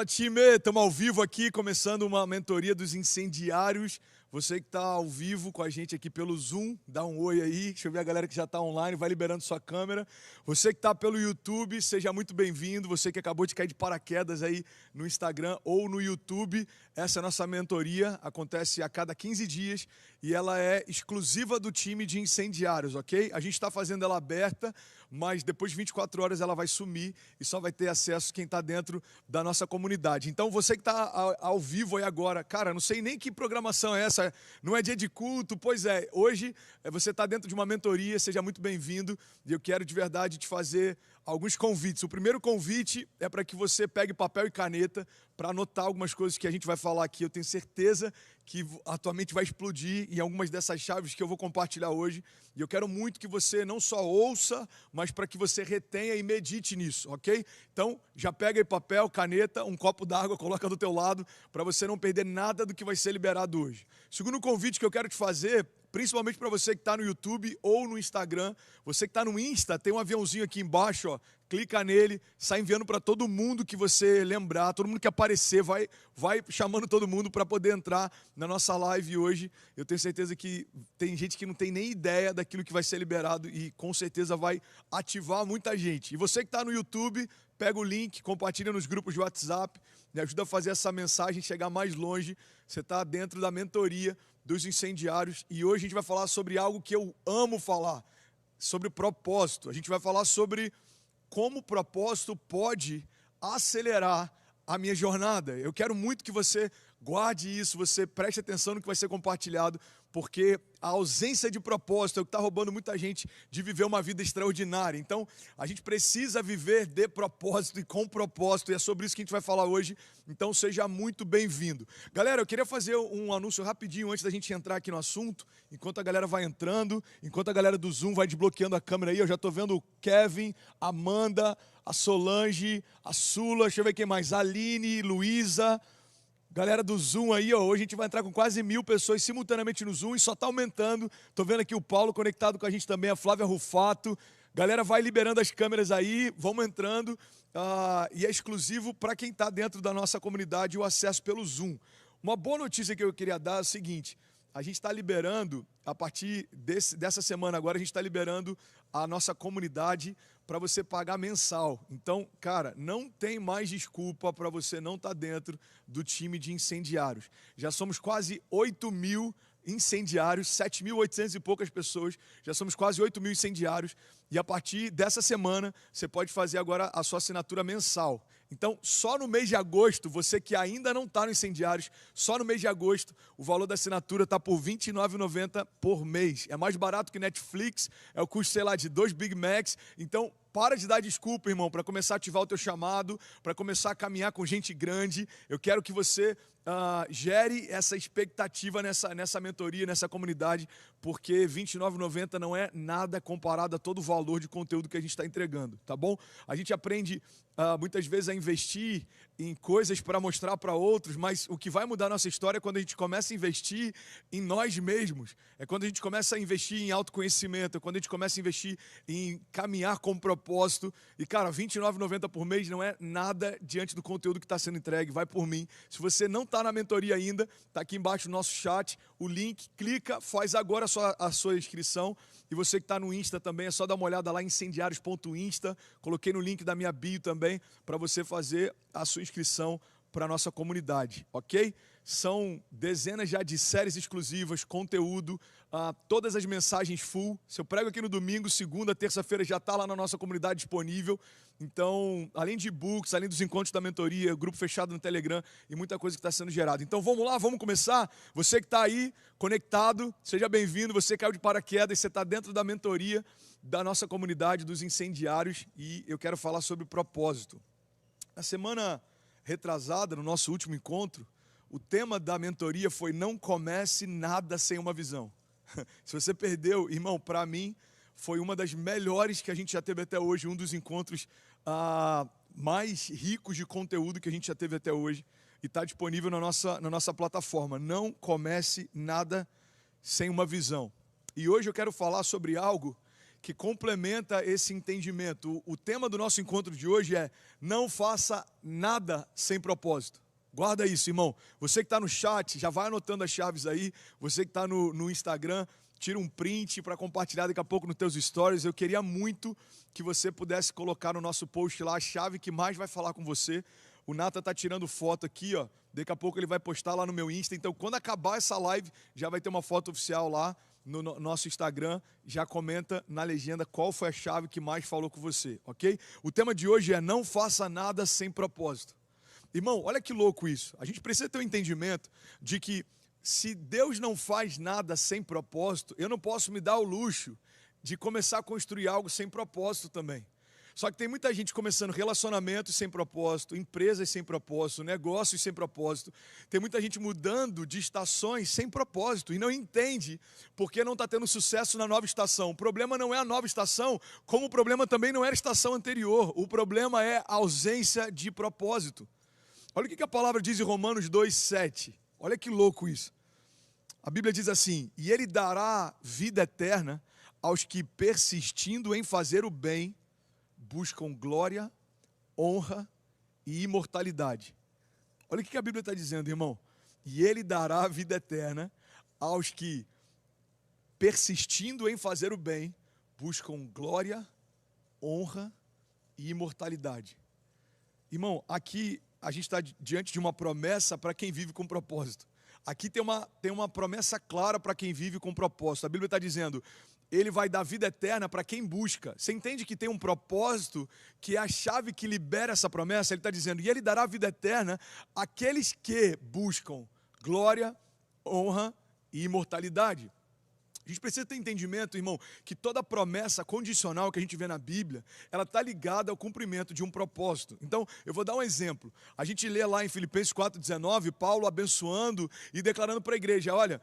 Fala, time! Estamos ao vivo aqui, começando uma mentoria dos incendiários. Você que está ao vivo com a gente aqui pelo Zoom, dá um oi aí. Deixa eu ver a galera que já está online, vai liberando sua câmera. Você que está pelo YouTube, seja muito bem-vindo. Você que acabou de cair de paraquedas aí no Instagram ou no YouTube. Essa é a nossa mentoria, acontece a cada 15 dias e ela é exclusiva do time de incendiários, ok? A gente está fazendo ela aberta, mas depois de 24 horas ela vai sumir e só vai ter acesso quem está dentro da nossa comunidade. Então, você que está ao vivo aí agora, cara, não sei nem que programação é essa, não é dia de culto, pois é, hoje você está dentro de uma mentoria, seja muito bem-vindo e eu quero de verdade te fazer alguns convites. O primeiro convite é para que você pegue papel e caneta para anotar algumas coisas que a gente vai falar aqui. Eu tenho certeza que a tua mente vai explodir em algumas dessas chaves que eu vou compartilhar hoje. E eu quero muito que você não só ouça, mas para que você retenha e medite nisso, ok? Então, já pega aí papel, caneta, um copo d'água, coloca do teu lado, para você não perder nada do que vai ser liberado hoje. Segundo convite que eu quero te fazer, principalmente para você que está no YouTube ou no Instagram, você que está no Insta, tem um aviãozinho aqui embaixo, ó, clica nele, sai enviando para todo mundo que você lembrar, todo mundo que aparecer, vai chamando todo mundo para poder entrar na nossa live hoje. Eu tenho certeza que tem gente que não tem nem ideia daquilo que vai ser liberado e com certeza vai ativar muita gente. E você que está no YouTube, pega o link, compartilha nos grupos de WhatsApp, me ajuda a fazer essa mensagem chegar mais longe. Você está dentro da mentoria dos incendiários e hoje a gente vai falar sobre algo que eu amo falar, sobre propósito. A gente vai falar sobre como o propósito pode acelerar a minha jornada. Eu quero muito que você guarde isso, você preste atenção no que vai ser compartilhado, porque a ausência de propósito é o que está roubando muita gente de viver uma vida extraordinária. Então, a gente precisa viver de propósito e com propósito, e é sobre isso que a gente vai falar hoje. Então, seja muito bem-vindo. Galera, eu queria fazer um anúncio rapidinho antes da gente entrar aqui no assunto, enquanto a galera vai entrando, enquanto a galera do Zoom vai desbloqueando a câmera aí. Eu já estou vendo o Kevin, a Amanda, a Solange, a Sula, deixa eu ver quem mais, a Aline, Luísa. Galera do Zoom aí, ó, hoje a gente vai entrar com quase 1000 pessoas simultaneamente no Zoom e só está aumentando. Estou vendo aqui o Paulo conectado com a gente também, a Flávia Rufato. Galera, vai liberando as câmeras aí, vamos entrando. E é exclusivo para quem está dentro da nossa comunidade o acesso pelo Zoom. Uma boa notícia que eu queria dar é o seguinte: a gente está liberando, a partir dessa semana agora, a gente está liberando a nossa comunidade para você pagar mensal. Então, cara, não tem mais desculpa para você não estar dentro do time de incendiários. Já somos quase 8.000 incendiários, 7.800 e poucas pessoas, já somos quase 8.000 incendiários, e a partir dessa semana você pode fazer agora a sua assinatura mensal. Então, só no mês de agosto, você que ainda não está no Incendiários, só no mês de agosto, o valor da assinatura está por R$ 29,90 por mês. É mais barato que Netflix, é o custo, sei lá, de 2 Big Macs. Então, para de dar desculpa, irmão, para começar a ativar o teu chamado, para começar a caminhar com gente grande. Eu quero que você gere essa expectativa nessa mentoria, nessa comunidade, porque R$ 29,90 não é nada comparado a todo o valor de conteúdo que a gente está entregando, tá bom? A gente aprende muitas vezes a investir em coisas para mostrar para outros, mas o que vai mudar a nossa história é quando a gente começa a investir em nós mesmos, é quando a gente começa a investir em autoconhecimento, é quando a gente começa a investir em caminhar com propósito. E, cara, R$ 29,90 por mês não é nada diante do conteúdo que está sendo entregue, vai por mim. Se você não está na mentoria ainda, está aqui embaixo no nosso chat, o link, clica, faz agora a sua inscrição. E você que está no Insta também, é só dar uma olhada lá em incendiários.insta. Coloquei no link da minha bio também para você fazer a sua inscrição para a nossa comunidade, ok? São dezenas já de séries exclusivas, conteúdo, todas as mensagens full. Se eu prego aqui no domingo, segunda, terça-feira já está lá na nossa comunidade disponível. Então, além de e-books, além dos encontros da mentoria, grupo fechado no Telegram e muita coisa que está sendo gerada. Então, vamos lá, vamos começar? Você que está aí, conectado, seja bem-vindo. Você caiu de paraquedas, você está dentro da mentoria da nossa comunidade dos incendiários e eu quero falar sobre propósito. Na semana retrasada, no nosso último encontro, o tema da mentoria foi: não comece nada sem uma visão. Se você perdeu, irmão, para mim foi uma das melhores que a gente já teve até hoje, um dos encontros mais ricos de conteúdo que a gente já teve até hoje, e está disponível na nossa plataforma. Não comece nada sem uma visão. E hoje eu quero falar sobre algo que complementa esse entendimento. O tema do nosso encontro de hoje é: não faça nada sem propósito. Guarda isso, irmão. Você que está no chat, já vai anotando as chaves aí. Você que está no Instagram, tira um print para compartilhar daqui a pouco nos teus stories. Eu queria muito que você pudesse colocar no nosso post lá a chave que mais vai falar com você. O Nata está tirando foto aqui, ó. Daqui a pouco ele vai postar lá no meu Insta. Então, quando acabar essa live, já vai ter uma foto oficial lá no nosso Instagram. Já comenta na legenda qual foi a chave que mais falou com você, ok? O tema de hoje é: não faça nada sem propósito. Irmão, olha que louco isso. A gente precisa ter um entendimento de que se Deus não faz nada sem propósito, eu não posso me dar o luxo de começar a construir algo sem propósito também. Só que tem muita gente começando relacionamentos sem propósito, empresas sem propósito, negócios sem propósito. Tem muita gente mudando de estações sem propósito e não entende porque não está tendo sucesso na nova estação. O problema não é a nova estação, como o problema também não era a estação anterior. O problema é a ausência de propósito. Olha o que a palavra diz em Romanos 2,7. Olha que louco isso. A Bíblia diz assim: e Ele dará vida eterna aos que, persistindo em fazer o bem, buscam glória, honra e imortalidade. Olha o que a Bíblia está dizendo, irmão. E Ele dará vida eterna aos que, persistindo em fazer o bem, buscam glória, honra e imortalidade. Irmão, aqui a gente está diante de uma promessa para quem vive com propósito. Aqui tem uma promessa clara para quem vive com propósito. A Bíblia está dizendo: Ele vai dar vida eterna para quem busca. Você entende que tem um propósito que é a chave que libera essa promessa? Ele está dizendo: e Ele dará vida eterna àqueles que buscam glória, honra e imortalidade. A gente precisa ter entendimento, irmão, que toda promessa condicional que a gente vê na Bíblia, ela está ligada ao cumprimento de um propósito. Então, eu vou dar um exemplo. A gente lê lá em Filipenses 4,19, Paulo abençoando e declarando para a igreja: olha,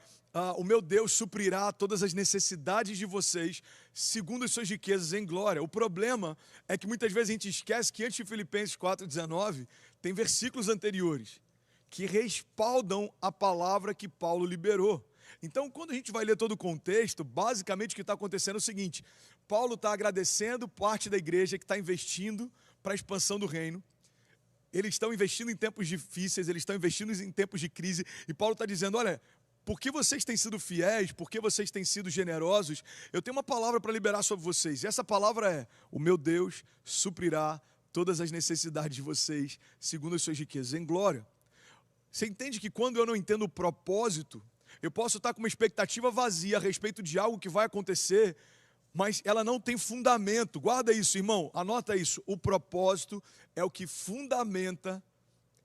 o meu Deus suprirá todas as necessidades de vocês, segundo as suas riquezas em glória. O problema é que muitas vezes a gente esquece que antes de Filipenses 4,19, tem versículos anteriores que respaldam a palavra que Paulo liberou. Então, quando a gente vai ler todo o contexto, basicamente o que está acontecendo é o seguinte: Paulo está agradecendo parte da igreja que está investindo para a expansão do reino. Eles estão investindo em tempos difíceis, eles estão investindo em tempos de crise, e Paulo está dizendo: olha, porque vocês têm sido fiéis, porque vocês têm sido generosos, eu tenho uma palavra para liberar sobre vocês, e essa palavra é: o meu Deus suprirá todas as necessidades de vocês, segundo as suas riquezas em glória. Você entende que quando eu não entendo o propósito, eu posso estar com uma expectativa vazia a respeito de algo que vai acontecer, mas ela não tem fundamento. Guarda isso, irmão, anota isso. O propósito é o que fundamenta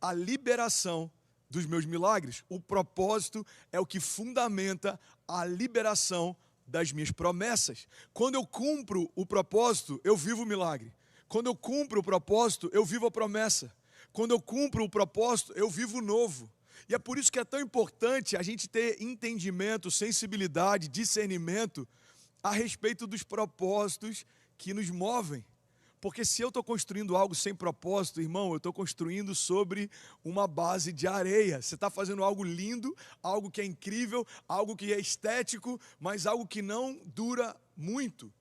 a liberação dos meus milagres. O propósito é o que fundamenta a liberação das minhas promessas. Quando eu cumpro o propósito, eu vivo o milagre. Quando eu cumpro o propósito, eu vivo a promessa. Quando eu cumpro o propósito, eu vivo o novo. E é por isso que é tão importante a gente ter entendimento, sensibilidade, discernimento a respeito dos propósitos que nos movem. Porque se eu estou construindo algo sem propósito, irmão, eu estou construindo sobre uma base de areia. Você está fazendo algo lindo, algo que é incrível, algo que é estético, mas algo que não dura muito.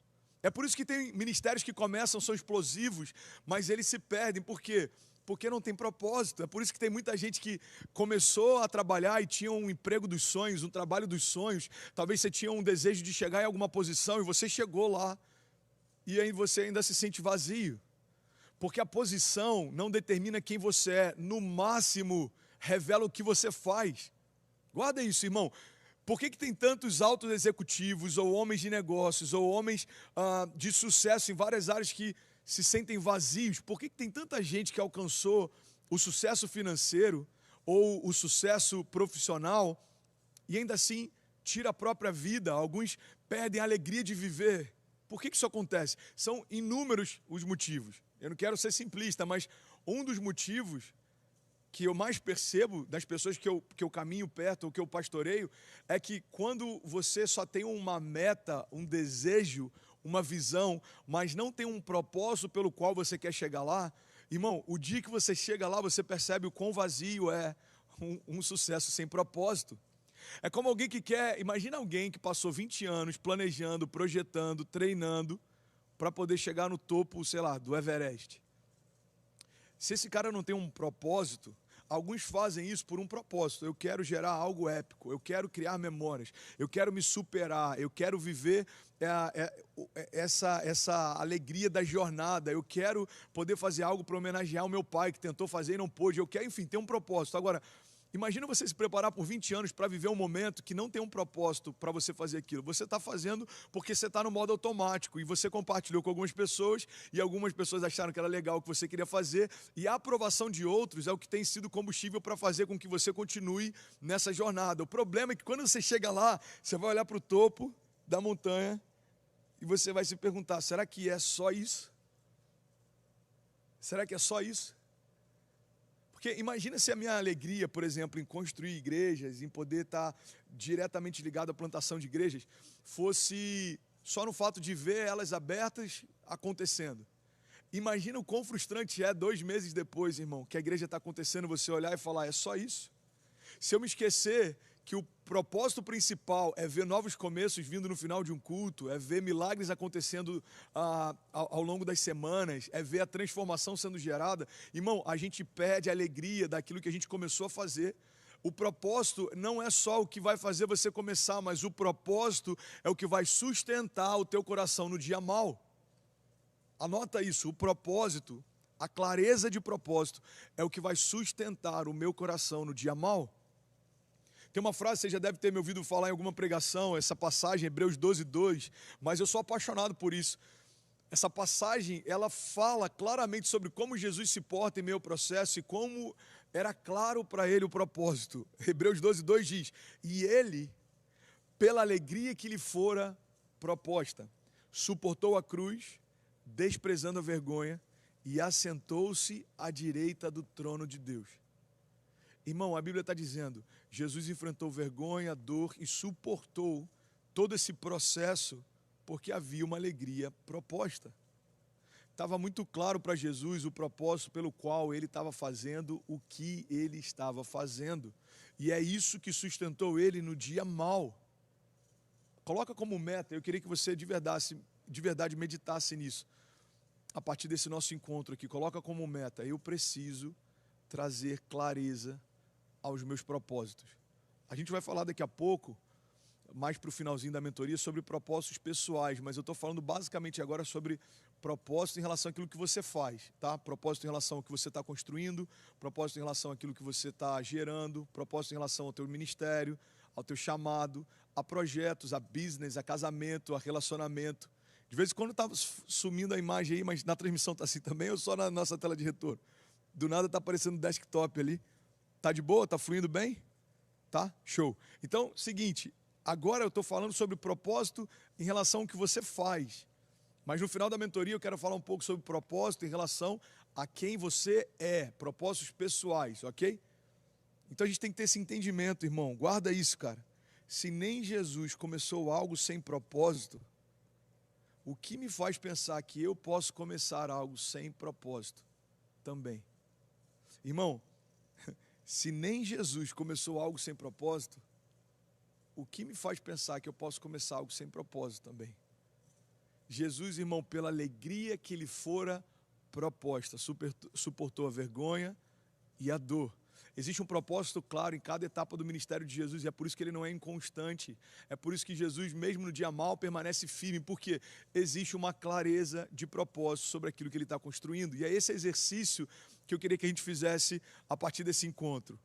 É por isso que tem ministérios que começam, são explosivos, mas eles se perdem. Por quê? Porque não tem propósito. É por isso que tem muita gente que começou a trabalhar e tinha um emprego dos sonhos, um trabalho dos sonhos. Talvez você tinha um desejo de chegar em alguma posição e você chegou lá. E aí você ainda se sente vazio. Porque a posição não determina quem você é. No máximo, revela o que você faz. Guarda isso, irmão. Por que tem tantos altos executivos, ou homens de negócios, ou homens de sucesso em várias áreas que se sentem vazios? Por que tem tanta gente que alcançou o sucesso financeiro ou o sucesso profissional e ainda assim tira a própria vida? Alguns perdem a alegria de viver. Por que isso acontece? São inúmeros os motivos. Eu não quero ser simplista, mas um dos motivos que eu mais percebo das pessoas que eu caminho perto ou que eu pastoreio é que quando você só tem uma meta, um desejo, uma visão, mas não tem um propósito pelo qual você quer chegar lá, irmão, o dia que você chega lá, você percebe o quão vazio é um sucesso sem propósito. É como alguém que quer, imagina alguém que passou 20 anos planejando, projetando, treinando para poder chegar no topo, sei lá, do Everest. Se esse cara não tem um propósito, alguns fazem isso por um propósito. Eu quero gerar algo épico, eu quero criar memórias, eu quero me superar, eu quero viver essa alegria da jornada, eu quero poder fazer algo para homenagear o meu pai que tentou fazer e não pôde, eu quero, enfim, ter um propósito. Agora, imagina você se preparar por 20 anos para viver um momento que não tem um propósito para você fazer aquilo. Você está fazendo porque você está no modo automático e você compartilhou com algumas pessoas e algumas pessoas acharam que era legal o que você queria fazer e a aprovação de outros é o que tem sido combustível para fazer com que você continue nessa jornada. O problema é que quando você chega lá, você vai olhar para o topo da montanha e você vai se perguntar, será que é só isso? Será que é só isso? Porque imagina se a minha alegria, por exemplo, em construir igrejas, em poder estar diretamente ligado à plantação de igrejas, fosse só no fato de ver elas abertas acontecendo. Imagina o quão frustrante é 2 meses depois, irmão, que a igreja está acontecendo, você olhar e falar, é só isso? Se eu me esquecer que o propósito principal é ver novos começos vindo no final de um culto, é ver milagres acontecendo ao longo das semanas, é ver a transformação sendo gerada, irmão, a gente perde a alegria daquilo que a gente começou a fazer. O propósito não é só o que vai fazer você começar, mas o propósito é o que vai sustentar o teu coração no dia mau. Anota isso, o propósito, a clareza de propósito é o que vai sustentar o meu coração no dia mau. Tem uma frase, você já deve ter me ouvido falar em alguma pregação, essa passagem, Hebreus 12:2, mas eu sou apaixonado por isso. Essa passagem, ela fala claramente sobre como Jesus se porta em meio ao processo e como era claro para ele o propósito. Hebreus 12:2 diz, e ele, pela alegria que lhe fora proposta, suportou a cruz, desprezando a vergonha, e assentou-se à direita do trono de Deus. Irmão, a Bíblia está dizendo, Jesus enfrentou vergonha, dor e suportou todo esse processo porque havia uma alegria proposta. Estava muito claro para Jesus o propósito pelo qual ele estava fazendo o que ele estava fazendo. E é isso que sustentou ele no dia mau. Coloca como meta, eu queria que você de verdade meditasse nisso. A partir desse nosso encontro aqui, coloca como meta, eu preciso trazer clareza aos meus propósitos. A gente vai falar daqui a pouco, mais para o finalzinho da mentoria, sobre propósitos pessoais, mas eu estou falando basicamente agora sobre propósito em relação àquilo que você faz, tá? Propósito em relação ao que você está construindo, propósito em relação àquilo que você está gerando, propósito em relação ao teu ministério, ao teu chamado, a projetos, a business, a casamento, a relacionamento. De vez em quando está sumindo a imagem aí, mas na transmissão está assim também, ou só na nossa tela de retorno? Do nada está aparecendo o desktop ali. Tá de boa? Tá fluindo bem? Tá? Show. Então, seguinte, agora eu estou falando sobre propósito em relação ao que você faz. Mas no final da mentoria eu quero falar um pouco sobre propósito em relação a quem você é, propósitos pessoais, ok? Então a gente tem que ter esse entendimento, irmão. Guarda isso, cara. Se nem Jesus começou algo sem propósito, o que me faz pensar que eu posso começar algo sem propósito também? Irmão, se nem Jesus começou algo sem propósito, o que me faz pensar que eu posso começar algo sem propósito também? Jesus, irmão, pela alegria que lhe fora proposta, suportou a vergonha e a dor. Existe um propósito claro em cada etapa do ministério de Jesus e é por isso que ele não é inconstante. É por isso que Jesus, mesmo no dia mau, permanece firme, porque existe uma clareza de propósito sobre aquilo que ele está construindo. E é esse exercício que eu queria que a gente fizesse a partir desse encontro.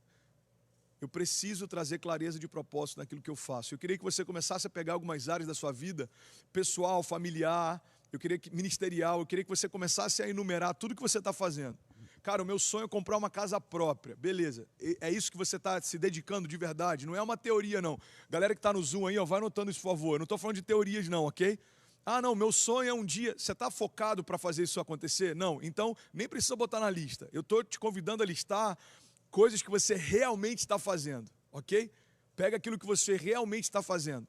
Eu preciso trazer clareza de propósito naquilo que eu faço. Eu queria que você começasse a pegar algumas áreas da sua vida, pessoal, familiar, ministerial, eu queria que você começasse a enumerar tudo que você está fazendo. Cara, o meu sonho é comprar uma casa própria. Beleza, é isso que você está se dedicando de verdade? Não é uma teoria, não. Galera que está no Zoom aí, ó, vai anotando isso, por favor. Eu não estou falando de teorias, não, ok? Ah, não, meu sonho é um dia... Você está focado para fazer isso acontecer? Não, então nem precisa botar na lista. Eu estou te convidando a listar coisas que você realmente está fazendo, ok? Pega aquilo que você realmente está fazendo.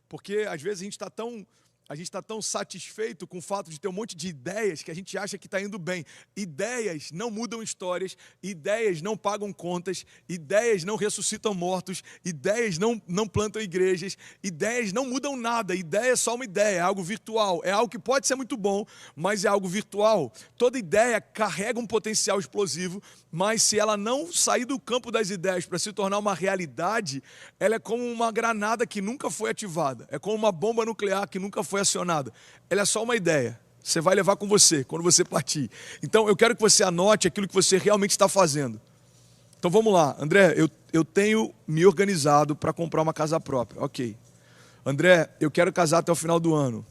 Porque às vezes a gente está tão A gente está tão satisfeito com o fato de ter um monte de ideias que a gente acha que está indo bem. Ideias não mudam histórias, ideias não pagam contas, ideias não ressuscitam mortos, ideias não plantam igrejas, ideias não mudam nada. Ideia é só uma ideia, é algo virtual, é algo que pode ser muito bom, mas é algo virtual. Toda ideia carrega um potencial explosivo, mas se ela não sair do campo das ideias para se tornar uma realidade, ela é como uma granada que nunca foi ativada, é como uma bomba nuclear que nunca foi acionada. Ela é só uma ideia. Você vai levar com você quando você partir. Então eu quero que você anote aquilo que você realmente está fazendo. Então vamos lá. André, eu tenho me organizado para comprar uma casa própria. Ok. André, eu quero casar até o final do ano.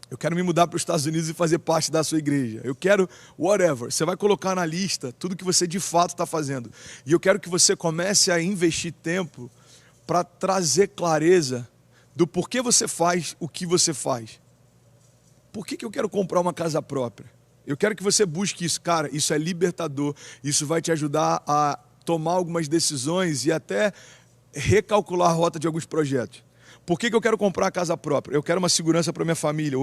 Eu quero me mudar para os Estados Unidos e fazer parte da sua igreja. Eu quero whatever. Você vai colocar na lista tudo que você de fato está fazendo. E eu quero que você comece a investir tempo para trazer clareza do porquê você faz o que você faz. Por que eu quero comprar uma casa própria? Eu quero que você busque isso. Cara, isso é libertador. Isso vai te ajudar a tomar algumas decisões e até recalcular a rota de alguns projetos. Por que eu quero comprar uma casa própria? Eu quero uma segurança para minha família.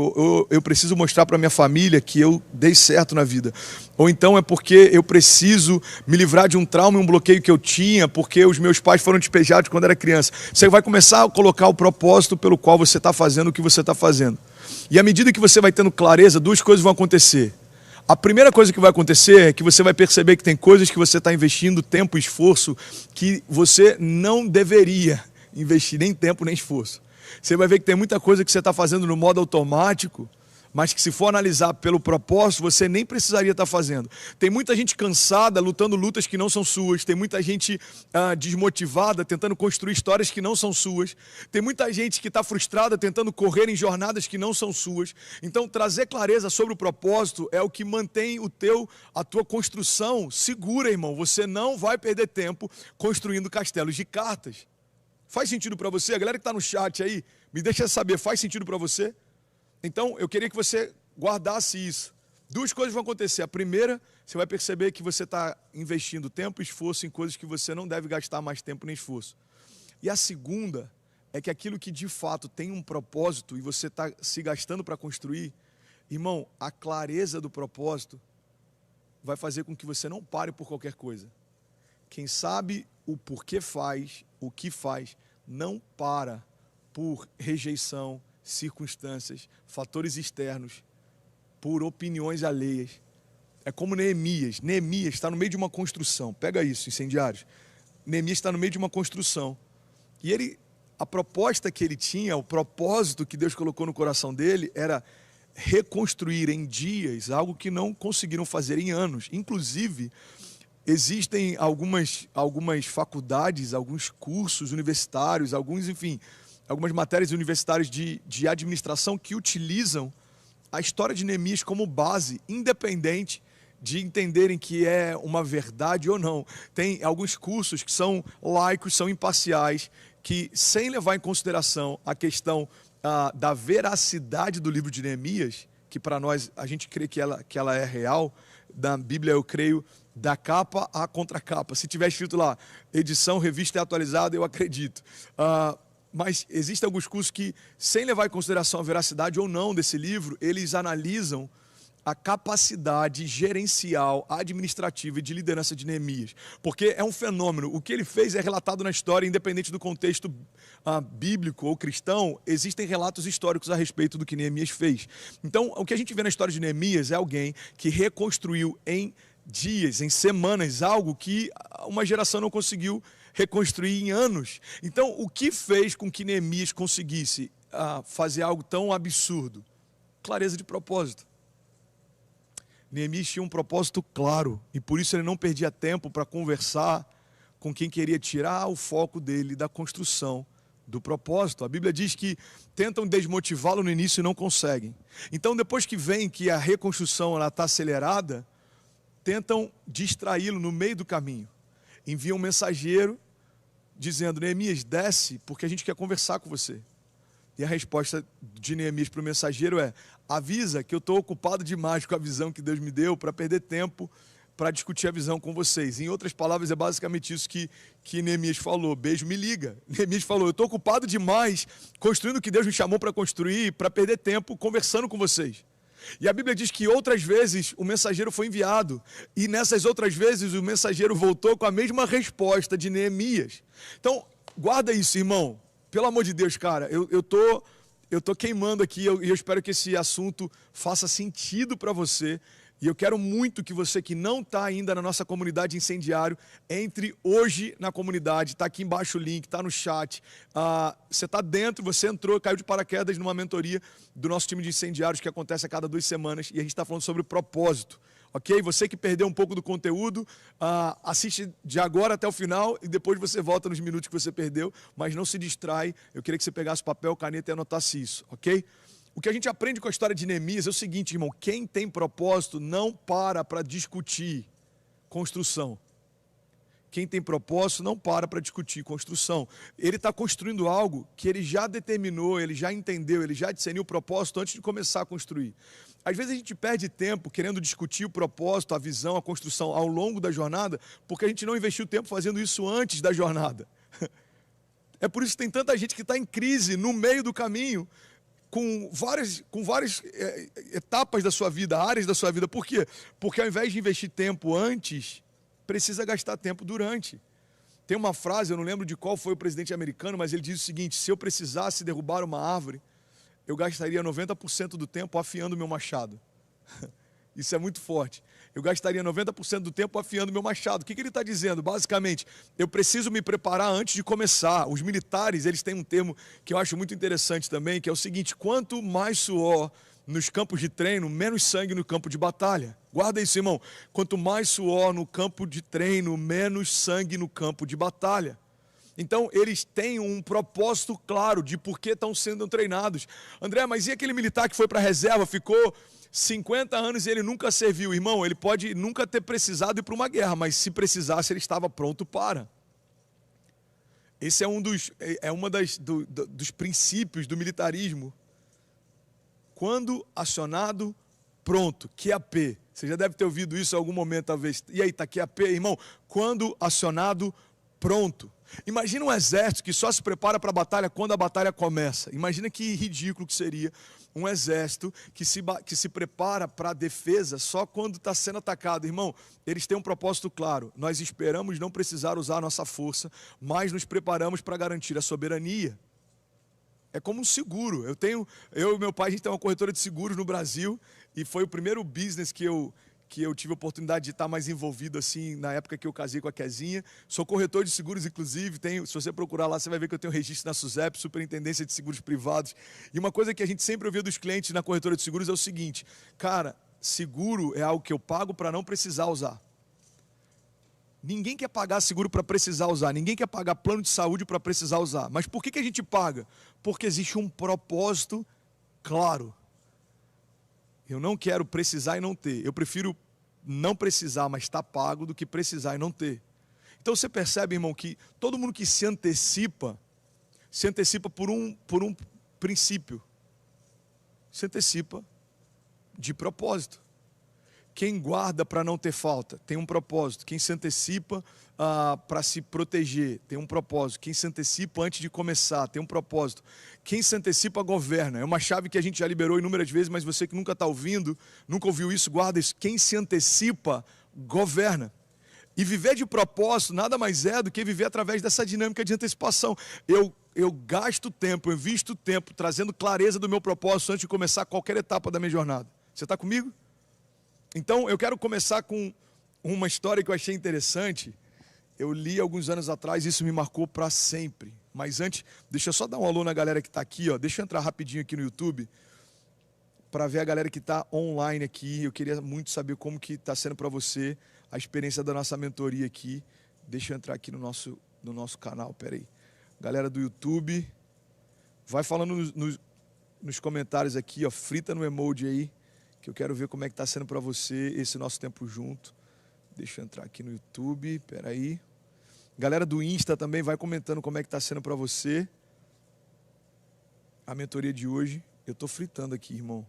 Eu preciso mostrar para minha família que eu dei certo na vida. Ou então é porque eu preciso me livrar de um trauma e um bloqueio que eu tinha, porque os meus pais foram despejados quando era criança. Você vai começar a colocar o propósito pelo qual você está fazendo o que você está fazendo. E à medida que você vai tendo clareza, duas coisas vão acontecer. A primeira coisa que vai acontecer é que você vai perceber que tem coisas que você está investindo tempo e esforço que você não deveria investir nem tempo nem esforço. Você vai ver que tem muita coisa que você está fazendo no modo automático, mas que se for analisar pelo propósito, você nem precisaria estar fazendo. Tem muita gente cansada, lutando lutas que não são suas. Tem muita gente desmotivada, tentando construir histórias que não são suas. Tem muita gente que está frustrada, tentando correr em jornadas que não são suas. Então, trazer clareza sobre o propósito é o que mantém a tua construção segura, irmão. Você não vai perder tempo construindo castelos de cartas. Faz sentido para você? A galera que está no chat aí, me deixa saber, faz sentido para você? Então, eu queria que você guardasse isso. Duas coisas vão acontecer. A primeira, você vai perceber que você está investindo tempo e esforço em coisas que você não deve gastar mais tempo nem esforço. E a segunda é que aquilo que de fato tem um propósito e você está se gastando para construir, irmão, a clareza do propósito vai fazer com que você não pare por qualquer coisa. Quem sabe o porquê faz, o que faz, não para por rejeição, circunstâncias, fatores externos, por opiniões alheias. É como Neemias. Neemias está no meio de uma construção. Pega isso, incendiários. Neemias está no meio de uma construção. E a proposta que ele tinha, o propósito que Deus colocou no coração dele era reconstruir em dias algo que não conseguiram fazer em anos. Inclusive, existem algumas faculdades, alguns cursos universitários, algumas matérias universitárias de administração que utilizam a história de Neemias como base, independente de entenderem que é uma verdade ou não. Tem alguns cursos que são laicos, são imparciais, que sem levar em consideração a questão da veracidade do livro de Neemias, que para nós a gente crê que ela é real, da Bíblia eu creio, da capa à contracapa. Se tiver escrito lá, edição, revista e atualizada, eu acredito. Mas existem alguns cursos que, sem levar em consideração a veracidade ou não desse livro, eles analisam a capacidade gerencial, administrativa e de liderança de Neemias. Porque é um fenômeno. O que ele fez é relatado na história, independente do contexto bíblico ou cristão, existem relatos históricos a respeito do que Neemias fez. Então, o que a gente vê na história de Neemias é alguém que reconstruiu em dias, em semanas, algo que uma geração não conseguiu reconstruir em anos. Então, o que fez com que Neemias conseguisse fazer algo tão absurdo? Clareza de propósito. Neemias tinha um propósito claro e por isso ele não perdia tempo para conversar com quem queria tirar o foco dele da construção do propósito. A Bíblia diz que tentam desmotivá-lo no início e não conseguem. Então, depois que vem que a reconstrução está acelerada, tentam distraí-lo no meio do caminho. Enviam um mensageiro dizendo: Neemias, desce porque a gente quer conversar com você. E a resposta de Neemias para o mensageiro é: avisa que eu estou ocupado demais com a visão que Deus me deu para perder tempo para discutir a visão com vocês. Em outras palavras, é basicamente isso que Neemias falou. Beijo, me liga. Neemias falou, eu estou ocupado demais construindo o que Deus me chamou para construir, para perder tempo conversando com vocês. E a Bíblia diz que outras vezes o mensageiro foi enviado. E nessas outras vezes o mensageiro voltou com a mesma resposta de Neemias. Então, guarda isso, irmão. Pelo amor de Deus, cara, eu tô queimando aqui e eu espero que esse assunto faça sentido para você. E eu quero muito que você que não está ainda na nossa comunidade Incendiário, entre hoje na comunidade. Está aqui embaixo o link, está no chat. Você está dentro, você entrou, caiu de paraquedas numa mentoria do nosso time de incendiários que acontece a cada 2 semanas. E a gente está falando sobre propósito. Ok? Você que perdeu um pouco do conteúdo, assiste de agora até o final e depois você volta nos minutos que você perdeu, mas não se distrai. Eu queria que você pegasse papel, caneta e anotasse isso, ok? O que a gente aprende com a história de Neemias é o seguinte, irmão, quem tem propósito não para discutir construção. Quem tem propósito não para discutir construção. Ele está construindo algo que ele já determinou, ele já entendeu, ele já discerniu o propósito antes de começar a construir. Às vezes a gente perde tempo querendo discutir o propósito, a visão, a construção ao longo da jornada, porque a gente não investiu tempo fazendo isso antes da jornada. É por isso que tem tanta gente que está em crise no meio do caminho, com várias etapas da sua vida, áreas da sua vida. Por quê? Porque ao invés de investir tempo antes, precisa gastar tempo durante. Tem uma frase, eu não lembro de qual foi o presidente americano, mas ele diz o seguinte, se eu precisasse derrubar uma árvore, eu gastaria 90% do tempo afiando meu machado. Isso é muito forte. Eu gastaria 90% do tempo afiando meu machado. O que ele está dizendo? Basicamente, eu preciso me preparar antes de começar. Os militares, eles têm um termo que eu acho muito interessante também, que é o seguinte, quanto mais suor nos campos de treino, menos sangue no campo de batalha. Guarda isso, irmão. Quanto mais suor no campo de treino, menos sangue no campo de batalha. Então, eles têm um propósito claro de por que estão sendo treinados. André, mas e aquele militar que foi para a reserva, ficou 50 anos e ele nunca serviu? Irmão, ele pode nunca ter precisado ir para uma guerra, mas se precisasse, ele estava pronto para. Esse é uma dos princípios do militarismo. Quando acionado, pronto, QAP. Você já deve ter ouvido isso em algum momento, talvez. E aí, está QAP, irmão? Quando acionado, pronto. Imagina um exército que só se prepara para a batalha quando a batalha começa. Imagina que ridículo que seria um exército que se prepara para a defesa só quando está sendo atacado. Irmão, eles têm um propósito claro. Nós esperamos não precisar usar a nossa força, mas nos preparamos para garantir a soberania. É como um seguro. Eu e meu pai, a gente tem uma corretora de seguros no Brasil e foi o primeiro business que eu tive a oportunidade de estar mais envolvido assim na época que eu casei com a Kezinha. Sou corretor de seguros, inclusive. Se você procurar lá, você vai ver que eu tenho registro na SUSEP, Superintendência de Seguros Privados. E uma coisa que a gente sempre ouvia dos clientes na corretora de seguros é o seguinte, cara, seguro é algo que eu pago para não precisar usar. Ninguém quer pagar seguro para precisar usar. Ninguém quer pagar plano de saúde para precisar usar. Mas por que a gente paga? Porque existe um propósito claro. Eu não quero precisar e não ter. Eu prefiro não precisar, mas estar pago, do que precisar e não ter. Então você percebe, irmão, que todo mundo que se antecipa por um princípio. Se antecipa de propósito. Quem guarda para não ter falta tem um propósito. Quem se antecipa para se proteger tem um propósito. Quem se antecipa antes de começar tem um propósito. Quem se antecipa governa. É uma chave que a gente já liberou inúmeras vezes, mas você que nunca está ouvindo, nunca ouviu isso, guarda isso. Quem se antecipa governa. E viver de propósito nada mais é do que viver através dessa dinâmica de antecipação. Eu gasto tempo, eu invisto tempo trazendo clareza do meu propósito antes de começar qualquer etapa da minha jornada. Você está comigo? Então, eu quero começar com uma história que eu achei interessante. Eu li alguns anos atrás, isso me marcou para sempre. Mas antes, deixa eu só dar um alô na galera que está aqui. Deixa eu entrar rapidinho aqui no YouTube para ver a galera que está online aqui. Eu queria muito saber como que está sendo para você a experiência da nossa mentoria aqui. Deixa eu entrar aqui no nosso canal, peraí. Galera do YouTube, vai falando nos comentários aqui, frita no emoji aí, que eu quero ver como é que está sendo para você esse nosso tempo junto. Deixa eu entrar aqui no YouTube, peraí. Galera do Insta também, vai comentando como é que está sendo para você a mentoria de hoje. Eu estou fritando aqui, irmão.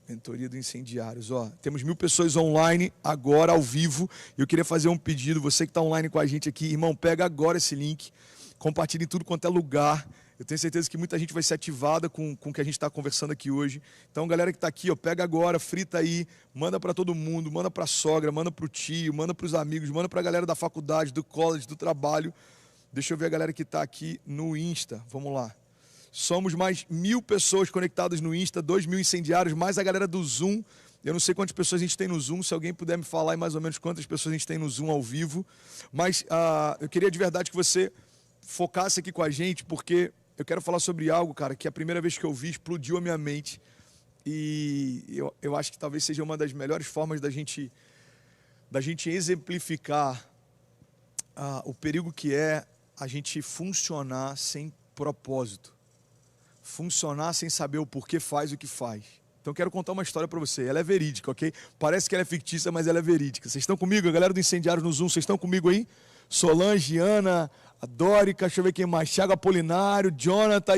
Mentoria do Incendiários. Ó, temos 1000 pessoas online, agora, ao vivo. E eu queria fazer um pedido. Você que está online com a gente aqui, irmão, pega agora esse link. Compartilhe em tudo quanto é lugar. Eu tenho certeza que muita gente vai ser ativada com o que a gente está conversando aqui hoje. Então, galera que está aqui, ó, pega agora, frita aí, manda para todo mundo, manda para a sogra, manda para o tio, manda para os amigos, manda para a galera da faculdade, do college, do trabalho. Deixa eu ver a galera que está aqui no Insta. Vamos lá. Somos mais 1000 pessoas conectadas no Insta, 2000 incendiários, mais a galera do Zoom. Eu não sei quantas pessoas a gente tem no Zoom, se alguém puder me falar aí mais ou menos quantas pessoas a gente tem no Zoom ao vivo. Mas eu queria de verdade que você focasse aqui com a gente, porque eu quero falar sobre algo, cara, que a primeira vez que eu vi explodiu a minha mente. E eu acho que talvez seja uma das melhores formas da gente exemplificar o perigo que é a gente funcionar sem propósito. Funcionar sem saber o porquê faz o que faz. Então eu quero contar uma história para você. Ela é verídica, ok? Parece que ela é fictícia, mas ela é verídica. Vocês estão comigo? A galera do Incendiários no Zoom, vocês estão comigo aí? Solange, Ana, a Dórica, deixa eu ver quem mais. Thiago Apolinário, Jonathan,